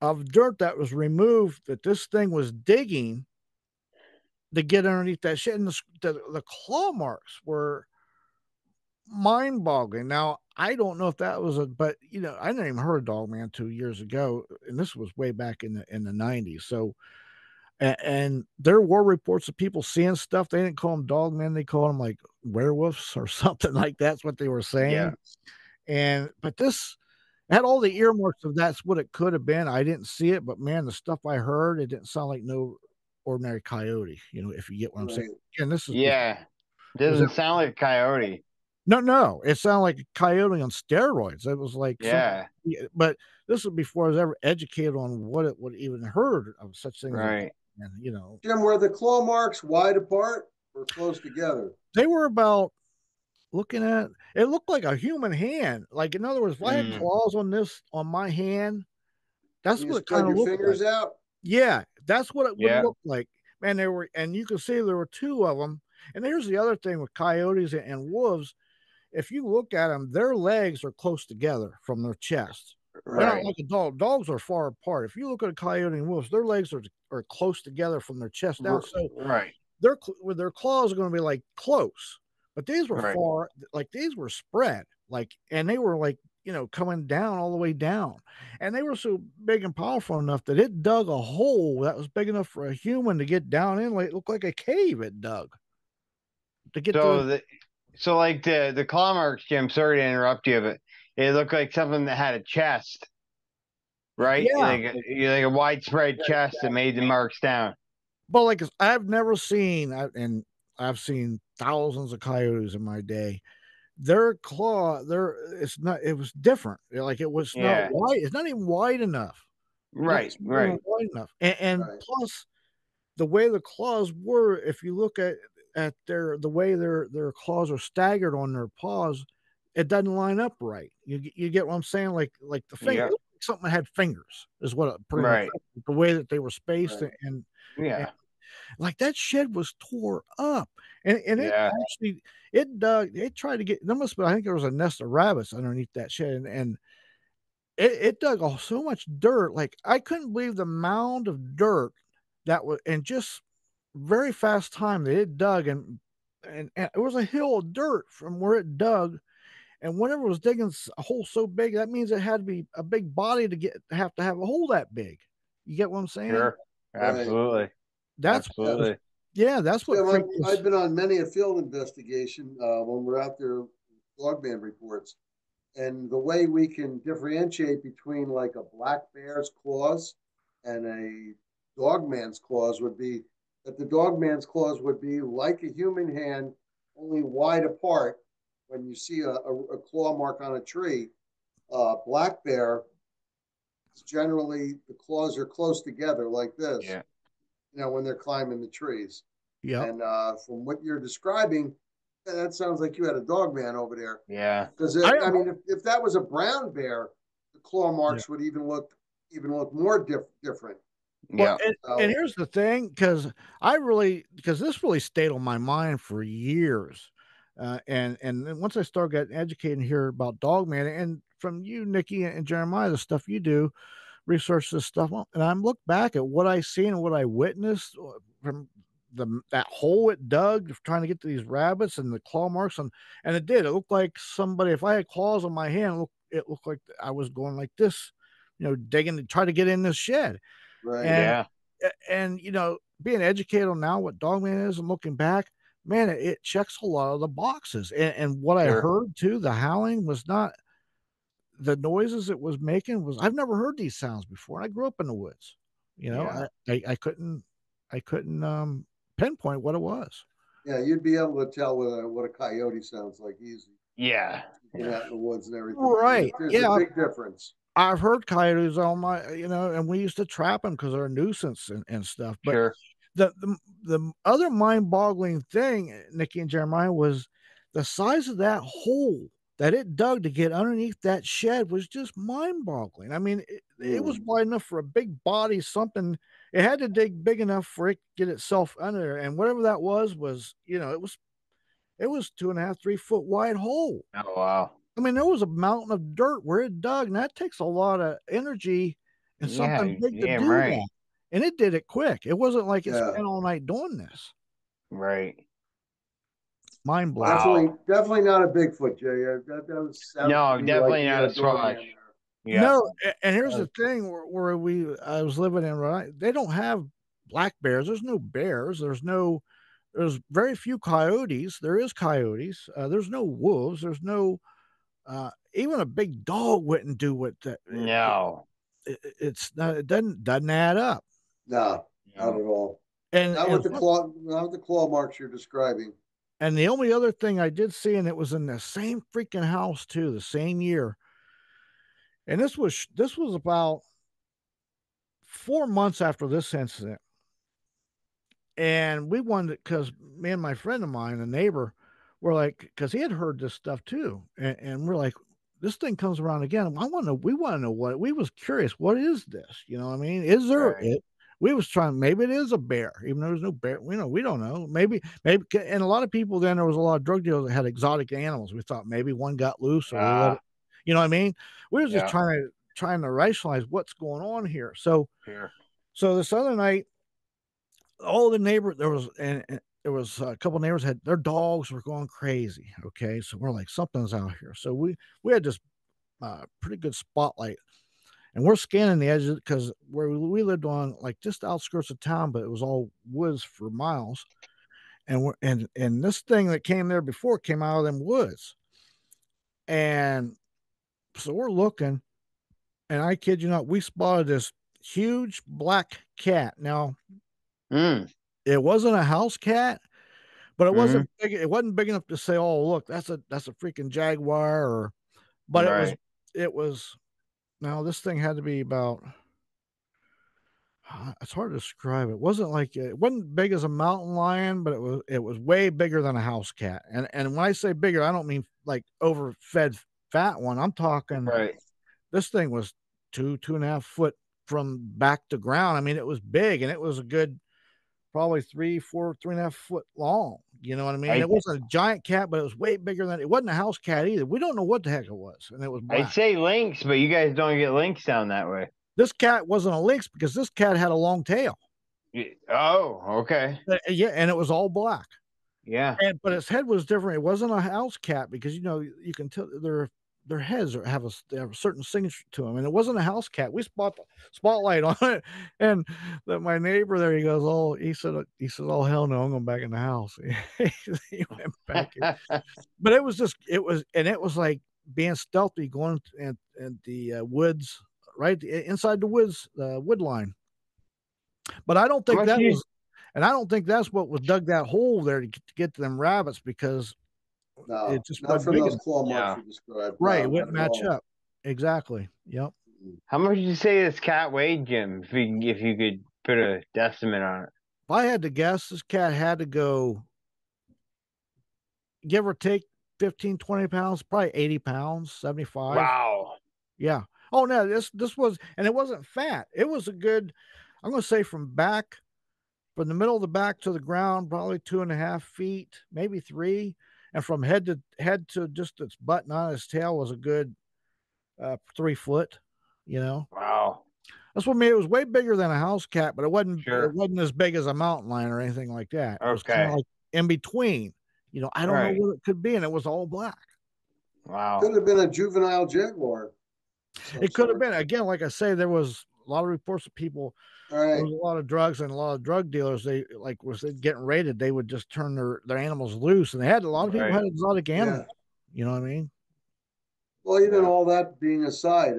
of dirt that was removed that this thing was digging to get underneath that shit. And the claw marks were mind boggling. Now, I don't know if that was but I never even heard of Dogman 2 years ago. And this was way back in the 90s. So, and there were reports of people seeing stuff. They didn't call them dogmen. They called them like werewolves or something like that's what they were saying. Yeah. But this had all the earmarks of that's what it could have been. I didn't see it, but man, the stuff I heard, it didn't sound like no ordinary coyote, if you get what I'm saying. Right. Again, this is Yeah. was Doesn't it sound like a coyote. no, it sounded like a coyote on steroids. It was like Yeah. but this was before I was ever educated on what it would even heard of such things as Right. and Jim, were the claw marks wide apart or close together? they were about looking at it looked like a human hand. Like, in other words, if I had Mm. claws on my hand, that's You what it spread kind of your looked like. fingers out. Yeah, that's what it would Yeah. look like. Man, and you can see there were 2 of them. And here's the other thing with coyotes and wolves. If you look at them, their legs are close together from their chest. They're not Right. like a dog. Dogs are far apart. If you look at a coyote and wolves, their legs are close together from their chest down. So Right. with their claws are going to be like close, but these were Right. far, like these were spread, like, and they were like, coming down all the way down, and they were so big and powerful enough that it dug a hole that was big enough for a human to get down in. Like, it looked like a cave it dug to get to. So like the claw marks, Jim. Sorry to interrupt you, but it looked like something that had a chest, right? Yeah, Like a widespread chest that made the marks down. but like I've never seen, and I've seen thousands of coyotes in my day. Their claw, it's not. It was different. Like, it was not Yeah. wide. It's not even wide enough. Right. It's not even Right. wide enough. And Right. plus, the way the claws were, if you look at the way their claws are staggered on their paws, it doesn't line up right. You get what I'm saying? Like the finger, it Yep. looked like something had fingers is what it pretty much Right. the way that they were spaced Right. and Yeah. like that shed was tore up, and it Yeah. actually it tried to get there must have been, I think there was a nest of rabbits underneath that shed, and it dug so much dirt. Like, I couldn't believe the mound of dirt that was in just very fast time that it dug, and it was a hill of dirt from where it dug, and whenever it was digging a hole so big, that means it had to be a big body have to have a hole that big. You get what I'm saying? Sure. Right. Absolutely. That's Yeah. Absolutely. Yeah, that's what Jim, freaked us. I've been on many a field investigation when we're out there, dogman reports, and the way we can differentiate between like a black bear's claws and a dogman's claws would be that the dogman's claws would be like a human hand, only wide apart. When you see a claw mark on a tree, black bear, generally the claws are close together like this, Yeah. when they're climbing the trees. Yep. And from what you're describing, that sounds like you had a dog man over there. Yeah. Because I mean, if that was a brown bear, the claw marks would even look more different. Well, Yeah. and here's the thing, because this really stayed on my mind for years, and then once I started getting educated here about dogman, and from you, Nikki and Jeremiah, the stuff you do, research this stuff, and I'm look back at what I seen and what I witnessed from that hole it dug trying to get to these rabbits and the claw marks, and it did. It looked like somebody. If I had claws on my hand, it looked like I was going like this, digging to try to get in this shed. Right. And Yeah. and being educated on now what dogman is and looking back, man, it checks a lot of the boxes. And what I Sure. heard too, the howling was not the noises it was making was I've never heard these sounds before. I grew up in the woods. Yeah. I couldn't pinpoint what it was. Yeah, you'd be able to tell what a coyote sounds like easy. Yeah. Being out in the woods and everything. Right. There's a big difference. I've heard coyotes on my, and we used to trap them because they're a nuisance and stuff. But Sure. the other mind-boggling thing, Nikki and Jeremiah, was the size of that hole that it dug to get underneath that shed was just mind-boggling. I mean, it was wide enough for a big body, something. It had to dig big enough for it to get itself under there, and whatever that was, it was 2.5, 3 foot wide hole. Oh wow. I mean, there was a mountain of dirt where it dug, and that takes a lot of energy and something big to do right. that. And it did it quick. It wasn't like it Yeah. spent all night doing this. Right. Mind blowing. Wow. Definitely not a Bigfoot, Jay. That sounds No, to me definitely like not a dogman Squatch. there. Yeah. No, and here's the thing where I was living in, right? They don't have black bears. There's no bears. There's very few coyotes. There is coyotes. There's no wolves. There's no even a big dog wouldn't do what that. No. It's not. It doesn't add up. No, not at all. And not with the claw marks you're describing. And the only other thing I did see, and it was in the same freaking house too, the same year. And this was about 4 months after this incident. And we wanted, because me and my friend of mine, a neighbor, were like, because he had heard this stuff too. And we're like, this thing comes around again. We want to know what, we was curious. What is this? You know what I mean? Is there Right. we was trying, maybe it is a bear, even though there's no bear. We don't know. Maybe, and a lot of people then, there was a lot of drug dealers that had exotic animals. We thought maybe one got loose or we let it, you know what I mean? We were just trying to rationalize what's going on here. So, so this other night, all the neighbors, there was a couple of neighbors had their dogs were going crazy. Okay. So we're like, something's out here. So we had this pretty good spotlight, and we're scanning the edges because where we lived on like just outskirts of town, but it was all woods for miles. And and this thing that came there before came out of them woods. And so we're looking, and I kid you not, we spotted this huge black cat. Now, it wasn't a house cat, but it wasn't big. It wasn't big enough to say, "Oh, look, that's a freaking jaguar." But it was. Now this thing had to be about. It's hard to describe. It wasn't big as a mountain lion, but it was way bigger than a house cat. And when I say bigger, I don't mean like overfed fat one. I'm talking. This thing was 2.5 foot from back to ground. I mean, it was big, and it was a good. Probably 3.5 foot long. You know what I mean? It wasn't a giant cat, but it was way bigger than it wasn't a house cat either. We don't know what the heck it was, and it was black. I'd say lynx, but you guys don't get lynx down that way. This cat wasn't a lynx because this cat had a long tail. Oh, okay. Yeah, and it was all black. Yeah. But its head was different. It wasn't a house cat because you can tell their heads they have a certain signature to them, and it wasn't a house cat. We spot the spotlight on it, and my neighbor there, he goes, "Oh," he said, "Oh hell no, I'm going back in the house." He went back in. But it was like being stealthy, going in the woods, right inside the woods, wood line. But I don't think that was, and I don't think that's what was dug that hole there to get to them rabbits, because No, it just not wasn't from big those enough. claw marks Yeah. you described. Right, No, it wouldn't not at match all. up. Exactly. Yep. How much did you say this cat weighed, Jim? If you could put a estimate on it. If I had to guess, this cat had to go, give or take, 15, 20 pounds, probably 80 pounds, 75. Wow. Yeah. Oh no, this was, and it wasn't fat. It was a good, I'm going to say from the middle of the back to the ground, probably 2.5 feet, maybe 3. And from head to just its butt and on his tail was a good 3 foot, you know. Wow. That's what made it was way bigger than a house cat, but it wasn't Sure. as big as a mountain lion or anything like that. It was kind Okay. of like in between. You know, I don't know what it could be, and it was all black. Wow. Could have been a juvenile jaguar. It could have been. Again, like I say, there was a lot of reports of people. Right. There was a lot of drugs and a lot of drug dealers. They was getting raided, they would just turn their animals loose, and they had a lot of people had exotic animals. You know what I mean? Well, even all that being aside,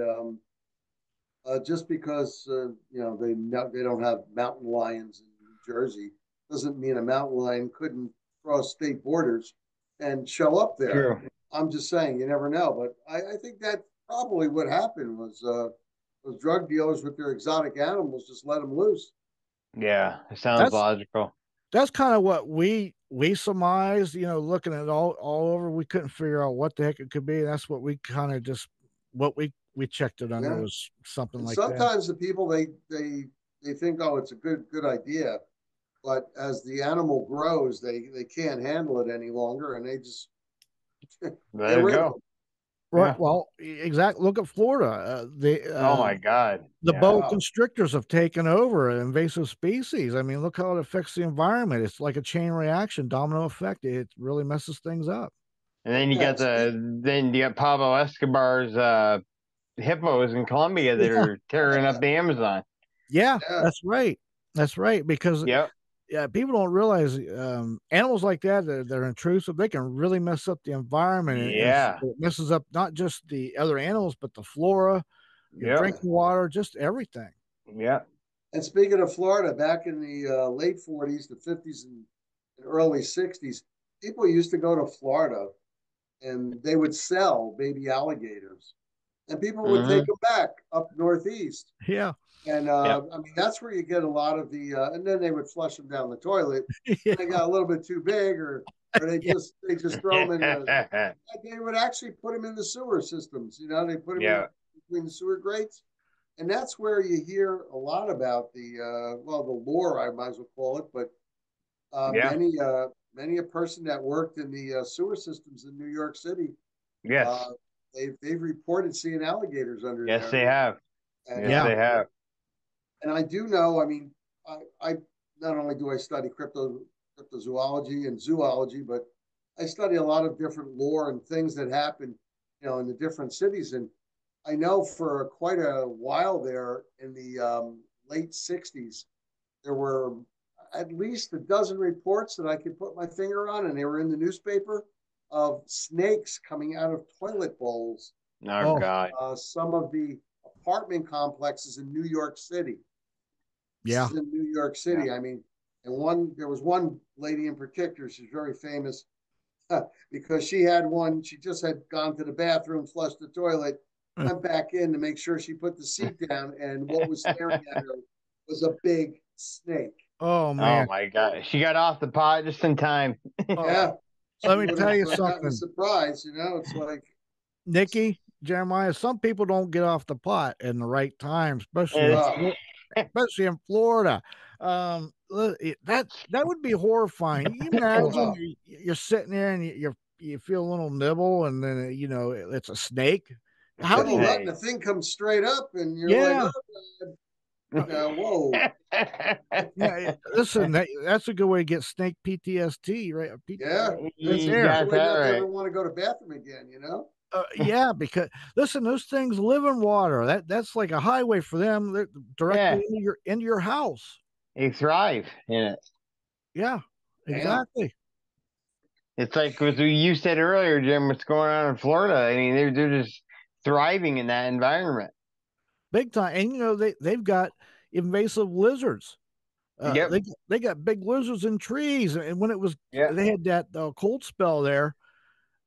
just because you know they don't have mountain lions in New Jersey doesn't mean a mountain lion couldn't cross state borders and show up there. True. I'm just saying, you never know. But I think that probably what happened was those drug dealers with their exotic animals just let them loose. Yeah, it sounds logical. That's kind of what we surmised, you know, looking at all over. We couldn't figure out what the heck it could be. That's what we kind of just what we checked it under was something like that. Sometimes the people they think, oh, it's a good idea, but as the animal grows, they can't handle it any longer, and they just let it go. Right. Yeah. Well, exactly. Look at Florida. Oh my God. The boa constrictors have taken over an invasive species. I mean, look how it affects the environment. It's like a chain reaction, domino effect. It really messes things up. And then you got Pablo Escobar's hippos in Colombia that are tearing up the Amazon. Yeah, that's right. That's right. Because people don't realize animals like that, they're intrusive. They can really mess up the environment. Yeah. And it messes up not just the other animals, but the flora, your drinking water, just everything. Yeah. And speaking of Florida, back in the late 40s, the 50s, and early 60s, people used to go to Florida and they would sell baby alligators. And people would take them back up northeast. Yeah. And I mean, that's where you get a lot of the, and then they would flush them down the toilet. They got a little bit too big, or they just throw them in. They would actually put them in the sewer systems. You know, they put them in between the sewer grates, and that's where you hear a lot about the the lore, I might as well call it. But many a person that worked in the sewer systems in New York City, they've reported seeing alligators under there. Yes, they have. And, they have. And I do know, I mean, I not only do I study cryptozoology and zoology, but I study a lot of different lore and things that happen, you know, in the different cities. And I know for quite a while there in the late 60s, there were at least a dozen reports that I could put my finger on, and they were in the newspaper, of snakes coming out of toilet bowls. Oh, God. Some of the apartment complexes in New York City. Yeah. In New York City. I mean, and there was one lady in particular, she's very famous because she just had gone to the bathroom, flushed the toilet, went back in to make sure she put the seat down, and what was staring at her was a big snake. Oh, man. Oh, my God. She got off the pot just in time. Yeah. Let me tell you something. Surprise, you know, it's like Nikki, Jeremiah, some people don't get off the pot in the right time, especially in Florida. That would be horrifying. You imagine you're sitting there and you feel a little nibble, and then you know it's a snake. How do you let the thing come straight up, and you're like, whoa. Yeah, listen, that's a good way to get snake PTSD, right? Yeah, you got that, right? Ever want to go to the bathroom again, you know? Yeah, because listen, those things live in water. That's like a highway for them. They're directly Yeah, into your house. they thrive in it. Yeah, Damn. exactly. It's like what you said earlier, Jim. What's going on in Florida? I mean, they're just thriving in that environment. Big time. And they've got invasive lizards. Yep. They got big lizards in trees. And when Yeah. they had that cold spell there,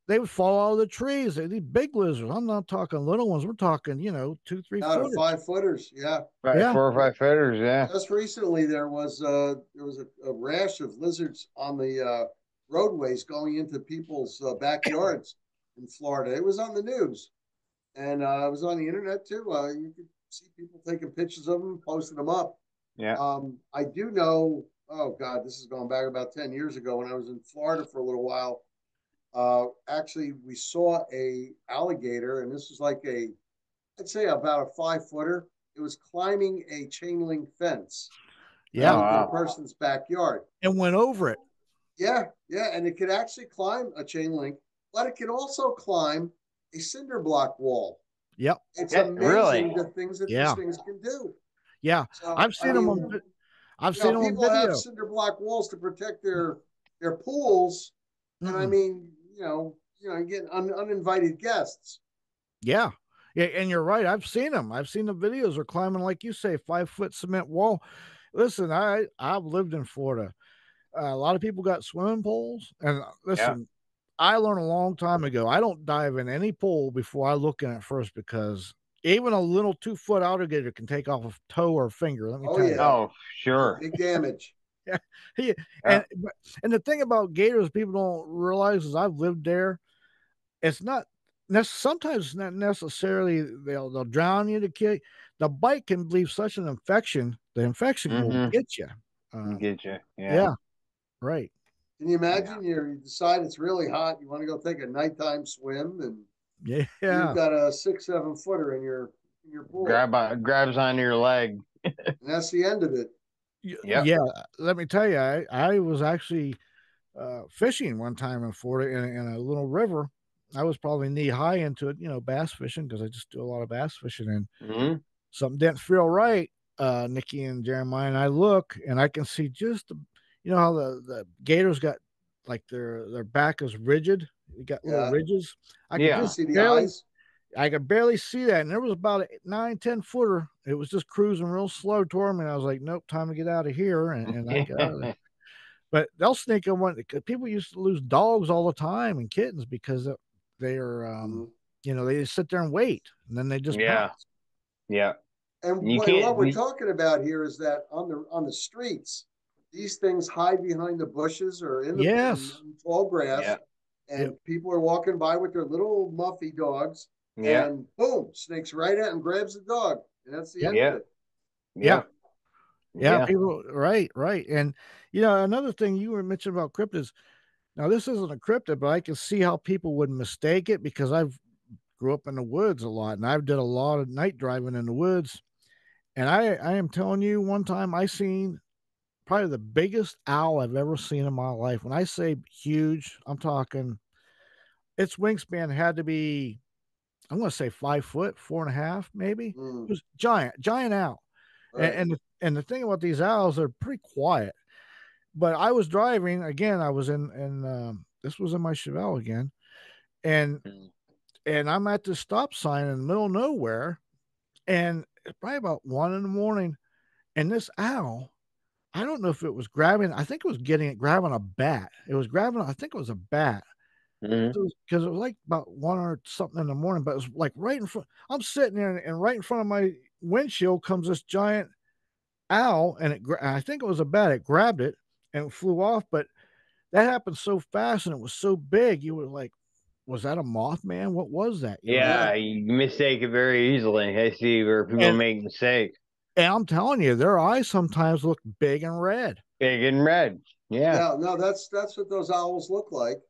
they would fall out of the trees. These big lizards. I'm not talking little ones. We're talking 2, 3 Out of footers. 5-footers. Yeah. Right, Yeah, 4 or 5 footers. Yeah. Just recently, there was a rash of lizards on the roadways going into people's backyards in Florida. It was on the news, and it was on the internet too. You could see people taking pictures of them, posting them up. Yeah. I do know. Oh God, this is going back about 10 years ago when I was in Florida for a little while. Actually, we saw a alligator, and this was like I'd say about a 5-footer. It was climbing a chain link fence yeah, Oh, into the wow. person's backyard. and went over it. Yeah, yeah, and it could actually climb a chain link, but it can also climb a cinder block wall. Yep. It's Yeah, really? amazing the things that these Yeah. things can do. Yeah. So I've I seen them mean, on. I've seen them on people have video. cinder block walls to protect their pools, and I Mm-mm. mean, you get uninvited guests. Yeah. Yeah, and you're right. I've seen them. I've seen the videos. They're climbing, like you say, 5-foot cement wall. Listen, I've lived in Florida. A lot of people got swimming pools, and Yeah. listen, I learned a long time ago. I don't dive in any pool before I look in it first because even a little 2-foot alligator can take off a toe or a finger. Let me Oh tell you. yeah, Oh, sure. big damage. Yeah. He, Yeah. and the thing about gators people don't realize is I've lived there. It's not sometimes it's not necessarily they'll drown you to kill you. The bite can leave such an infection. The infection will Mm-hmm. get you. Get you. Yeah. Yeah, right. Can you Yeah. imagine you decide it's really hot, you want to go take a nighttime swim, and you've Yeah, got a 6-7 footer in your pool, Grabs onto your leg. and that's the end of it. Yep. yeah. Let me tell you, I was actually fishing one time in Florida in a little river. I was probably knee high into it, bass fishing because I just do a lot of bass fishing, and Mm-hmm. something didn't feel right. Nikki and Jeremiah and I look, and I can see just how the gators got like their back is rigid. You got little Yeah, ridges. I could you Yeah. just see the barely eyes. I could barely see that, and there was about a 9-10 footer. It was just cruising real slow toward me. And I was like, "Nope, time to get out of here." And I got out of there. But they'll sneak in one. People used to lose dogs all the time and kittens because they are, Mhm. they just sit there and wait, and then they just Yeah. pounce. Yeah. And You what can't. we're talking about here is that on the streets, these things hide behind the bushes or Yes. in tall grass, Yeah. Yep. and people are walking by with their little muffy dogs, Yeah. and boom, snakes right out and grabs the dog, and that's the Yep. end of Yeah. it. Yeah. Yeah. Yeah. Yeah. People. Right. Right. And another thing you were mentioning about cryptids. Now this isn't a cryptid, but I can see how people would mistake it because I've grew up in the woods a lot, and I've did a lot of night driving in the woods. And I am telling you, one time I seen probably the biggest owl I've ever seen in my life. When I say huge, I'm talking its wingspan had to be, I'm going to say 5 foot, 4.5, maybe. It Mm, was giant, giant owl. And right. and the thing about these owls, they're pretty quiet. But I was driving again. I was in this was in my Chevelle again, and Mm. I'm at this stop sign in the middle of nowhere, and it's probably about 1 in the morning, and this owl, I don't know if it was grabbing. I think it was grabbing a bat. It was grabbing. I think it was a bat. Mm-hmm. Because it was like about 1 or something in the morning, but it was like right in front. I'm sitting there, and right in front of my windshield comes this giant owl, and I think it was a bat. It grabbed it and it flew off, but that happened so fast and it was so big. You were like, "Was that a Mothman? What was that?" Yeah. Yeah. You mistake it very easily. I see where people And make mistakes. I'm telling you, their eyes sometimes look big and red. Big and red. Yeah. Yeah, no, that's what those owls look like.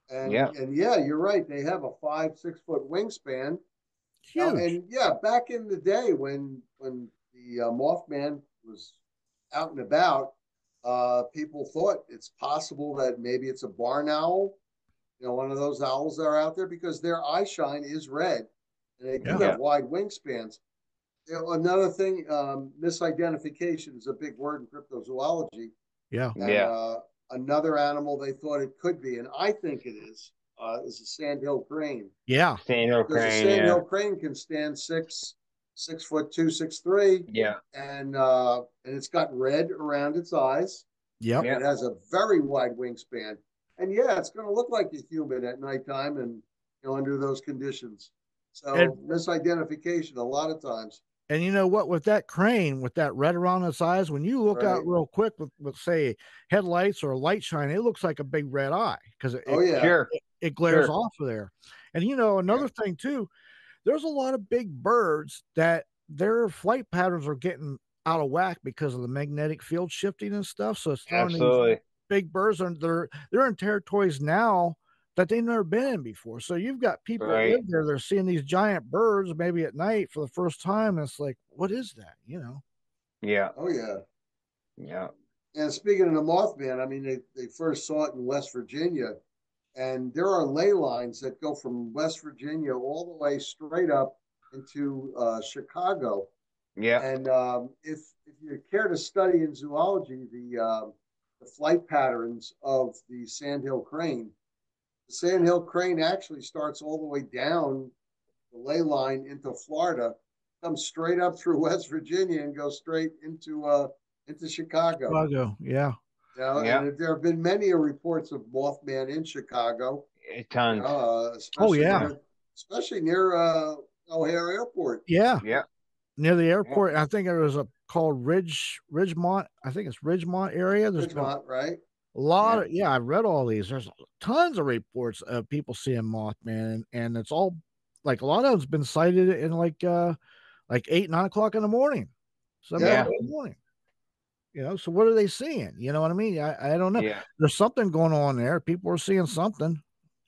And Yeah. and yeah, you're right. They have a 5-6 foot wingspan. Huge. And yeah, back in the day when the Mothman was out and about, people thought it's possible that maybe it's a barn owl. one of those owls that are out there because their eye shine is red, and they do have wide wingspans. Another thing, misidentification is a big word in cryptozoology. Yeah. And another animal they thought it could be, and I think it is a sandhill crane. Yeah. Sandhill Because crane. a sandhill crane can stand 6'2", 6'3". Yeah. And it's got red around its eyes. Yep. It has a very wide wingspan. And yeah, it's going to look like a human at nighttime and under those conditions. So misidentification a lot of times. And you know what? With that crane, with that red around its eyes, when you look out real quick with say headlights or a light shine, it looks like a big red eye because it glares off of there. And another thing too, there's a lot of big birds that their flight patterns are getting out of whack because of the magnetic field shifting and stuff. So it's throwing these big birds, and they're in territories now that they've never been in before. So you've got people that live there, they're seeing these giant birds maybe at night for the first time. And it's like, what is that? Yeah. Oh, yeah. Yeah. And speaking of the Mothman, I mean, they first saw it in West Virginia. And there are ley lines that go from West Virginia all the way straight up into Chicago. Yeah. And if you care to study in zoology the flight patterns of the sandhill crane, the sandhill crane actually starts all the way down the ley line into Florida, comes straight up through West Virginia, and goes straight into Chicago. Yeah. And there have been many reports of Mothman in Chicago. Tons. Especially near O'Hare Airport. Yeah. Yeah. Near the airport. I think it was called Ridgemont. I think it's Ridgemont area. Ridgemont, right? A lot of I've read all these. There's tons of reports of people seeing Mothman, and it's all like a lot of them's been sighted in like 8, 9 o'clock in the morning. In the morning. So what are they seeing? You know what I mean? I don't know. Yeah. There's something going on there. People are seeing something.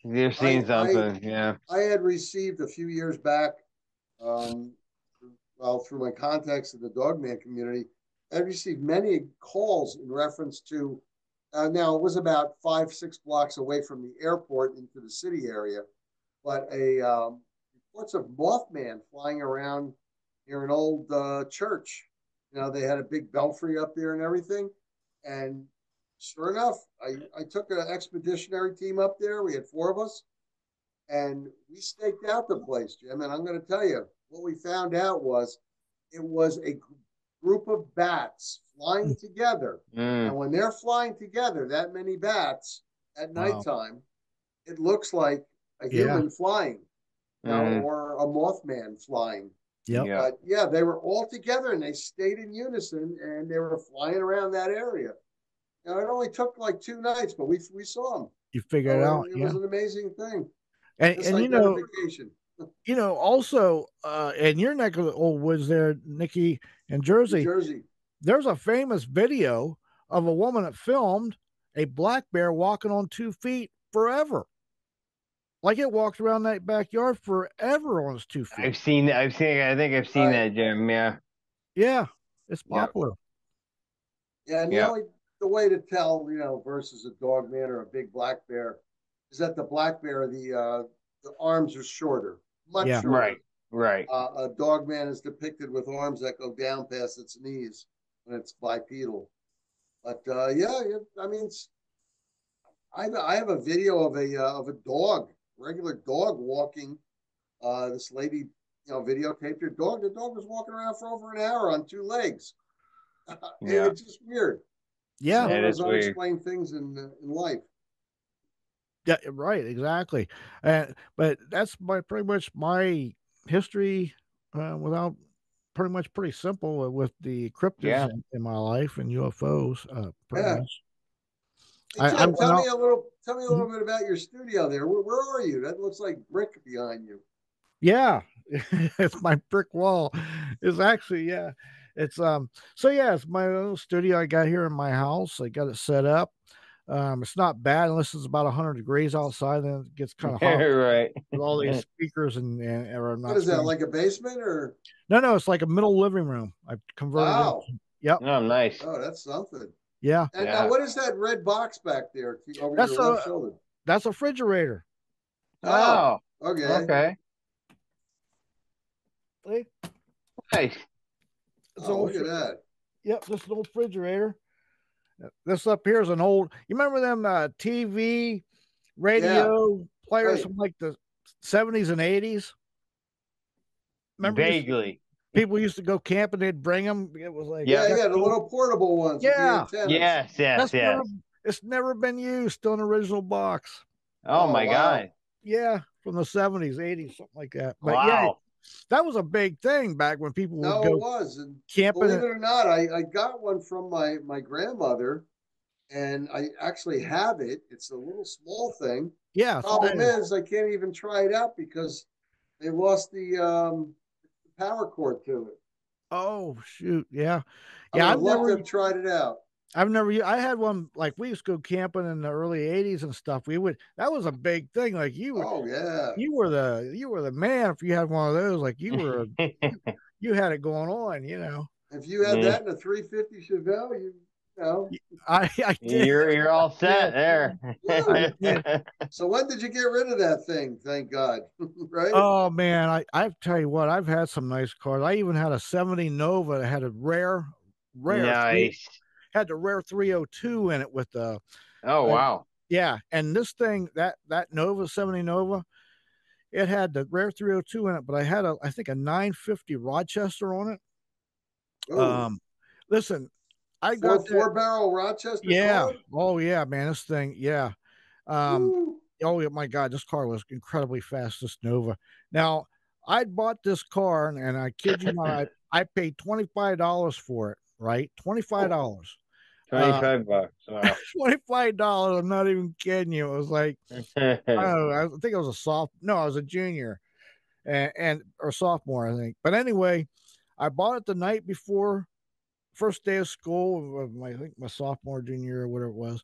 They're seeing something. I had received a few years back, through my contacts in the Dogman community, I received many calls in reference to. Now it was about 5-6 blocks away from the airport into the city area, but reports of Mothman flying around near an old church. They had a big belfry up there and everything. And sure enough, I took an expeditionary team up there. We had 4 of us, and we staked out the place, Jim. And I'm going to tell you, what we found out was it was a group of bats flying together. And when they're flying together, that many bats at nighttime, it looks like a human flying, or a Mothman flying. But they were all together and they stayed in unison and they were flying around that area. It only took like 2 nights, but we saw them. You figured it out. It was an amazing thing. And also in your neck of the old woods there, Nikki, in Jersey, there's a famous video of a woman that filmed a black bear walking on 2 feet forever. Like it walked around that backyard forever on its 2 feet. I've seen I think I've seen that, Jim. Yeah. Yeah. It's popular. Yeah. And the way to tell, versus a dog man or a big black bear is that the black bear, the arms are shorter, much shorter. Right. A dog man is depicted with arms that go down past its knees when it's bipedal. But I mean, I have a video of a dog, regular dog walking. This lady, videotaped her dog. The dog was walking around for over an hour on 2 legs. It's just weird. Yeah, it is unexplained things in life. Yeah, right, exactly. But that's pretty much my history. Without pretty simple with the cryptids in my life and UFOs. Pretty much. Hey, Jim, tell me a little bit about your studio there. Where are you? That looks like brick behind you. Yeah, it's my brick wall. It's actually it's it's my little studio I got here in my house. I got it set up. It's not bad unless it's about 100 degrees outside, then it gets kind of hot. Right. With all these speakers and what is that, like a basement or? No, it's like a middle living room. I've converted it. Yep. Oh, nice. Oh, that's something. Yeah. And now what is that red box back there over your left shoulder? That's a refrigerator. Oh, okay. okay. See? Nice. It's Oh, old. look at that. Yep, this is an old refrigerator. This up here is an old. You remember them TV, Yeah, radio players right. from like the 70s and 80s? Remember, Vaguely. people used to go camping. They'd bring them. It was like, Yep. Yeah, the little portable ones with the yeah, antennas. Yes, yes, that's never. yes. It's never been used. Still an original box. Oh Oh, my wow. God. Yeah, from the 70s, 80s, something like that. But yeah, Wow. that was a big thing back when people would No, it go was. And camping. believe it or not, I got one from my grandmother, and I actually have it. It's a little small thing. Yeah, Problem is, I can't even try it out because they lost the power cord to it. oh shoot, yeah, I yeah. would have loved to have tried it out. I had one like we used to go camping in the early '80s and stuff. We would that was a big thing. Like Oh yeah. you were the man if you had one of those. Like you had it going on. If you had that in a 350 Chevelle, you know. I did. You're all Yeah, set there. I did. So when did you get rid of that thing? Thank God. Right? Oh man, I tell you what, I've had some nice cars. I even had a '70 Nova that had a rare three Nice. had the rare 302 in it with the Oh uh, wow. yeah, and this thing that Nova 70 Nova, it had the rare 302 in it, but I had I think a 950 Rochester on it. Oh, Listen, I got that. four barrel Rochester Yeah. car. Oh yeah, man, this thing. Yeah. Um. Woo. Oh yeah, my God, this car was incredibly fast. This Nova. Now, I bought this car, and I kid you not, I paid $25 for it. Right, $25. 25 bucks. Wow. $25. I'm not even kidding you. It was like, oh, I think I was a no, I was a junior and or sophomore, I think. But anyway, I bought it the night before first day of school of I think my sophomore, junior, or whatever it was.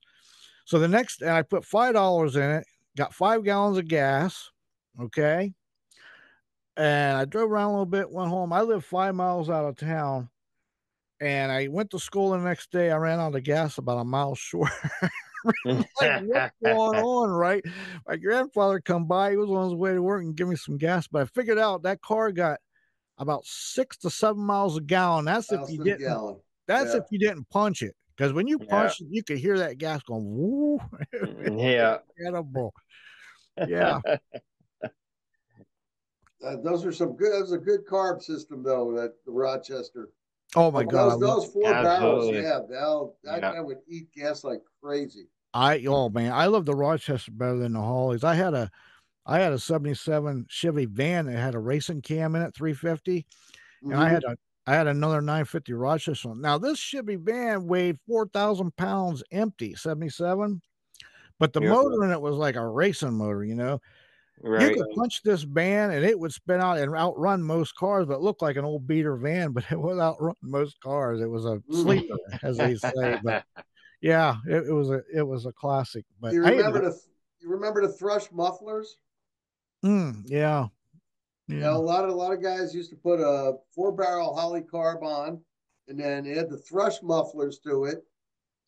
So the next, and I put $5 in it, got 5 gallons of gas. Okay. And I drove around a little bit, went home. I live 5 miles out of town. And I went to school the next day. I ran out of gas about a mile short. Like, what's going on, right? My grandfather come by. He was on his way to work and give me some gas. But I figured out that car got about 6 to 7 miles a gallon. That's if Miles you to the didn't. gallon. That's Yeah. if you didn't punch it. Because when you Yeah. punch it, you could hear that gas going. Woo! Yeah. Incredible. Yeah. Those are some good. That was a good carb system though. That the Rochester. Oh my But God. those four barrels, Absolutely. yeah, Yeah. that would eat gas like crazy. Oh man, I love the Rochester better than the Hollies. I had a 77 Chevy van that had a racing cam in it, 350, and Mhm. I had another 950 Rochester. Now this Chevy van weighed 4,000 pounds empty, 77, but the Yep. motor in it was like a racing motor. You Right. could punch this van and it would spin out and outrun most cars, but it looked like an old beater van, but it would outrun most cars. It was a Mhm. sleeper, as they say. But yeah, it was a classic. But You I hated remember it. the thrush mufflers? Yeah, Yeah, yeah, a lot of guys used to put a 4 barrel Holly carb on, and then add the thrush mufflers to it,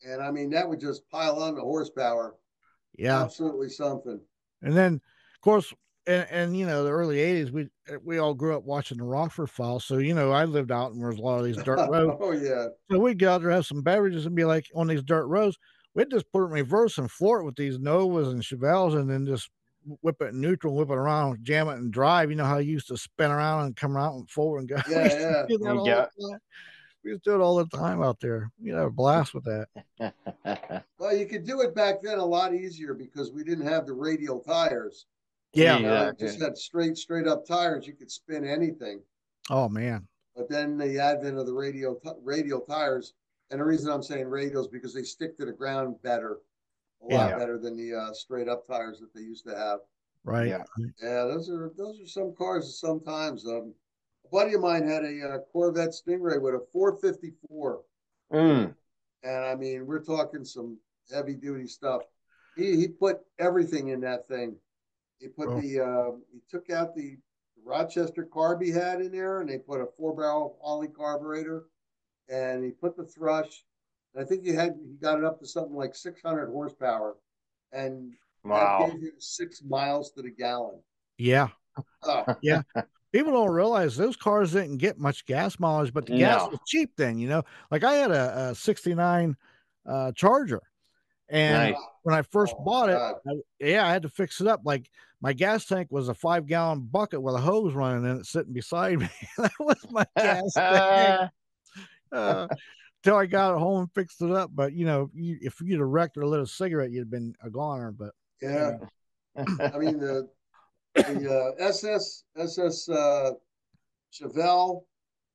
and I mean that would just pile on the horsepower. yeah. Absolutely something. And then, of course, and the early '80s, we all grew up watching the Rockford Files. So I lived out and there's a lot of these dirt roads. Oh yeah. So we'd go out there, have some beverages, and be like on these dirt roads. We'd just put it in reverse and floor it with these Novas and Chevelles, and then just whip it in neutral, whip it around, jam it, and drive. You know how you used to spin around and come around and forward and go. We used to Yeah, do that all Yeah. the time. We used to do it all the time out there. You have a blast with that. Well, you could do it back then a lot easier because we didn't have the radial tires. Yeah. You Exactly. just had straight up tires. You could spin anything. Oh man. But then the advent of the radial tires, and the reason I'm saying radials because they stick to the ground better, a lot Yeah. better than the straight up tires that they used to have. Right. Yeah. Yeah, those are some cars. Sometimes a buddy of mine had a Corvette Stingray with a 454, Mm. and I mean we're talking some heavy duty stuff. He put everything in that thing. He put Oh. he took out the Rochester carb he had in there, and they put a 4 barrel poly carburetor, and he put the thrush. And I think he got it up to something like 600 horsepower, and That Wow. gave you 6 miles to the gallon. Yeah. Oh, Yeah. People don't realize those cars didn't get much gas mileage, but the gas No. was cheap then, Like I had a 69 Charger. And Nice. when I first Oh, bought it, God. I had to fix it up. Like my gas tank was a 5-gallon bucket with a hose running in it sitting beside me. That was my gas tank. Till I got it home and fixed it up. But if you'd have wrecked or lit a cigarette, you'd have been a goner. But Yeah. I mean, the SS Chevelle,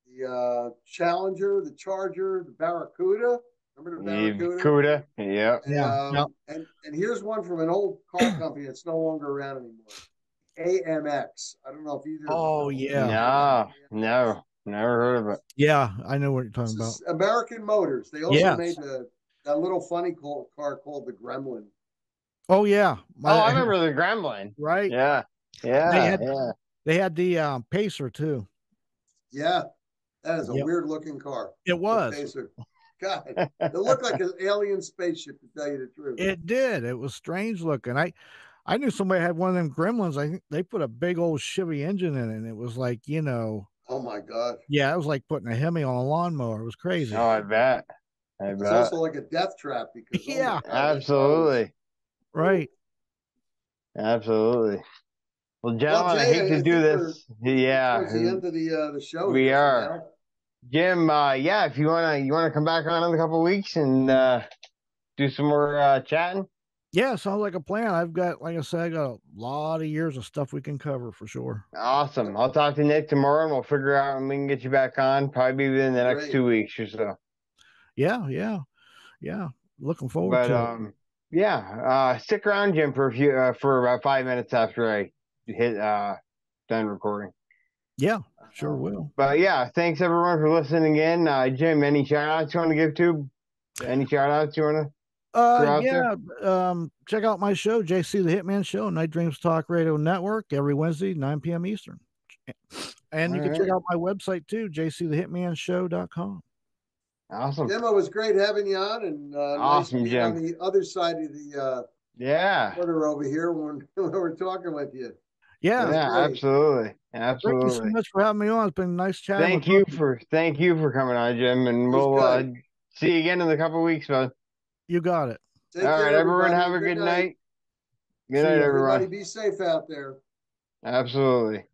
the Challenger, the Charger, the Barracuda. Remember the Barracuda? Cuda. Yep. And here's one from an old car company that's no longer around anymore. AMX. I don't know if either. Oh yeah. No, never heard of it. Yeah, I know what you're talking about. American Motors. They also made that little funny car called the Gremlin. Oh yeah. I remember the Gremlin. Right. Yeah. They had the Pacer too. Yeah, that is a weird looking car. It was. Pacer. God, it looked like an alien spaceship, to tell you the truth. It did. It was strange looking. I knew somebody had one of them Gremlins. I think they put a big old Chevy engine in it, and it was like, Oh my God. Yeah, it was like putting a Hemi on a lawnmower. It was crazy. Oh, I bet. It's also like a death trap because yeah, absolutely. Right. Absolutely. Well, gentlemen, Jay, I hate to do this. Towards the end of the show. We are. Jim, if you wanna come back on in a couple of weeks and do some more chatting. Yeah, sounds like a plan. I've got, like I said, I got a lot of years of stuff we can cover for sure. Awesome. I'll talk to Nick tomorrow and we'll figure out when we can get you back on, probably within the next 2 weeks or so. Yeah. Looking forward to it. Stick around, Jim, for about 5 minutes after I hit done recording. Yeah, sure will. But thanks everyone for listening in. Jim, any shout outs you want to give to? Any shout outs you want to? Check out my show, JC the Hitman Show, Night Dreams Talk Radio Network, every Wednesday, 9 p.m. Eastern. And you can check out my website too, jcthehitmanshow.com. Awesome. Jim, it was great having you on, and awesome, nice Jim. On the other side of the border over here when we're talking with you. Yeah, absolutely. Thank you so much for having me on. It's been nice chatting. Thank you for coming on, Jim, and we'll see you again in a couple of weeks, bud. You got it. All right, everyone, have a good night. Good night, everyone. Everybody be safe out there. Absolutely.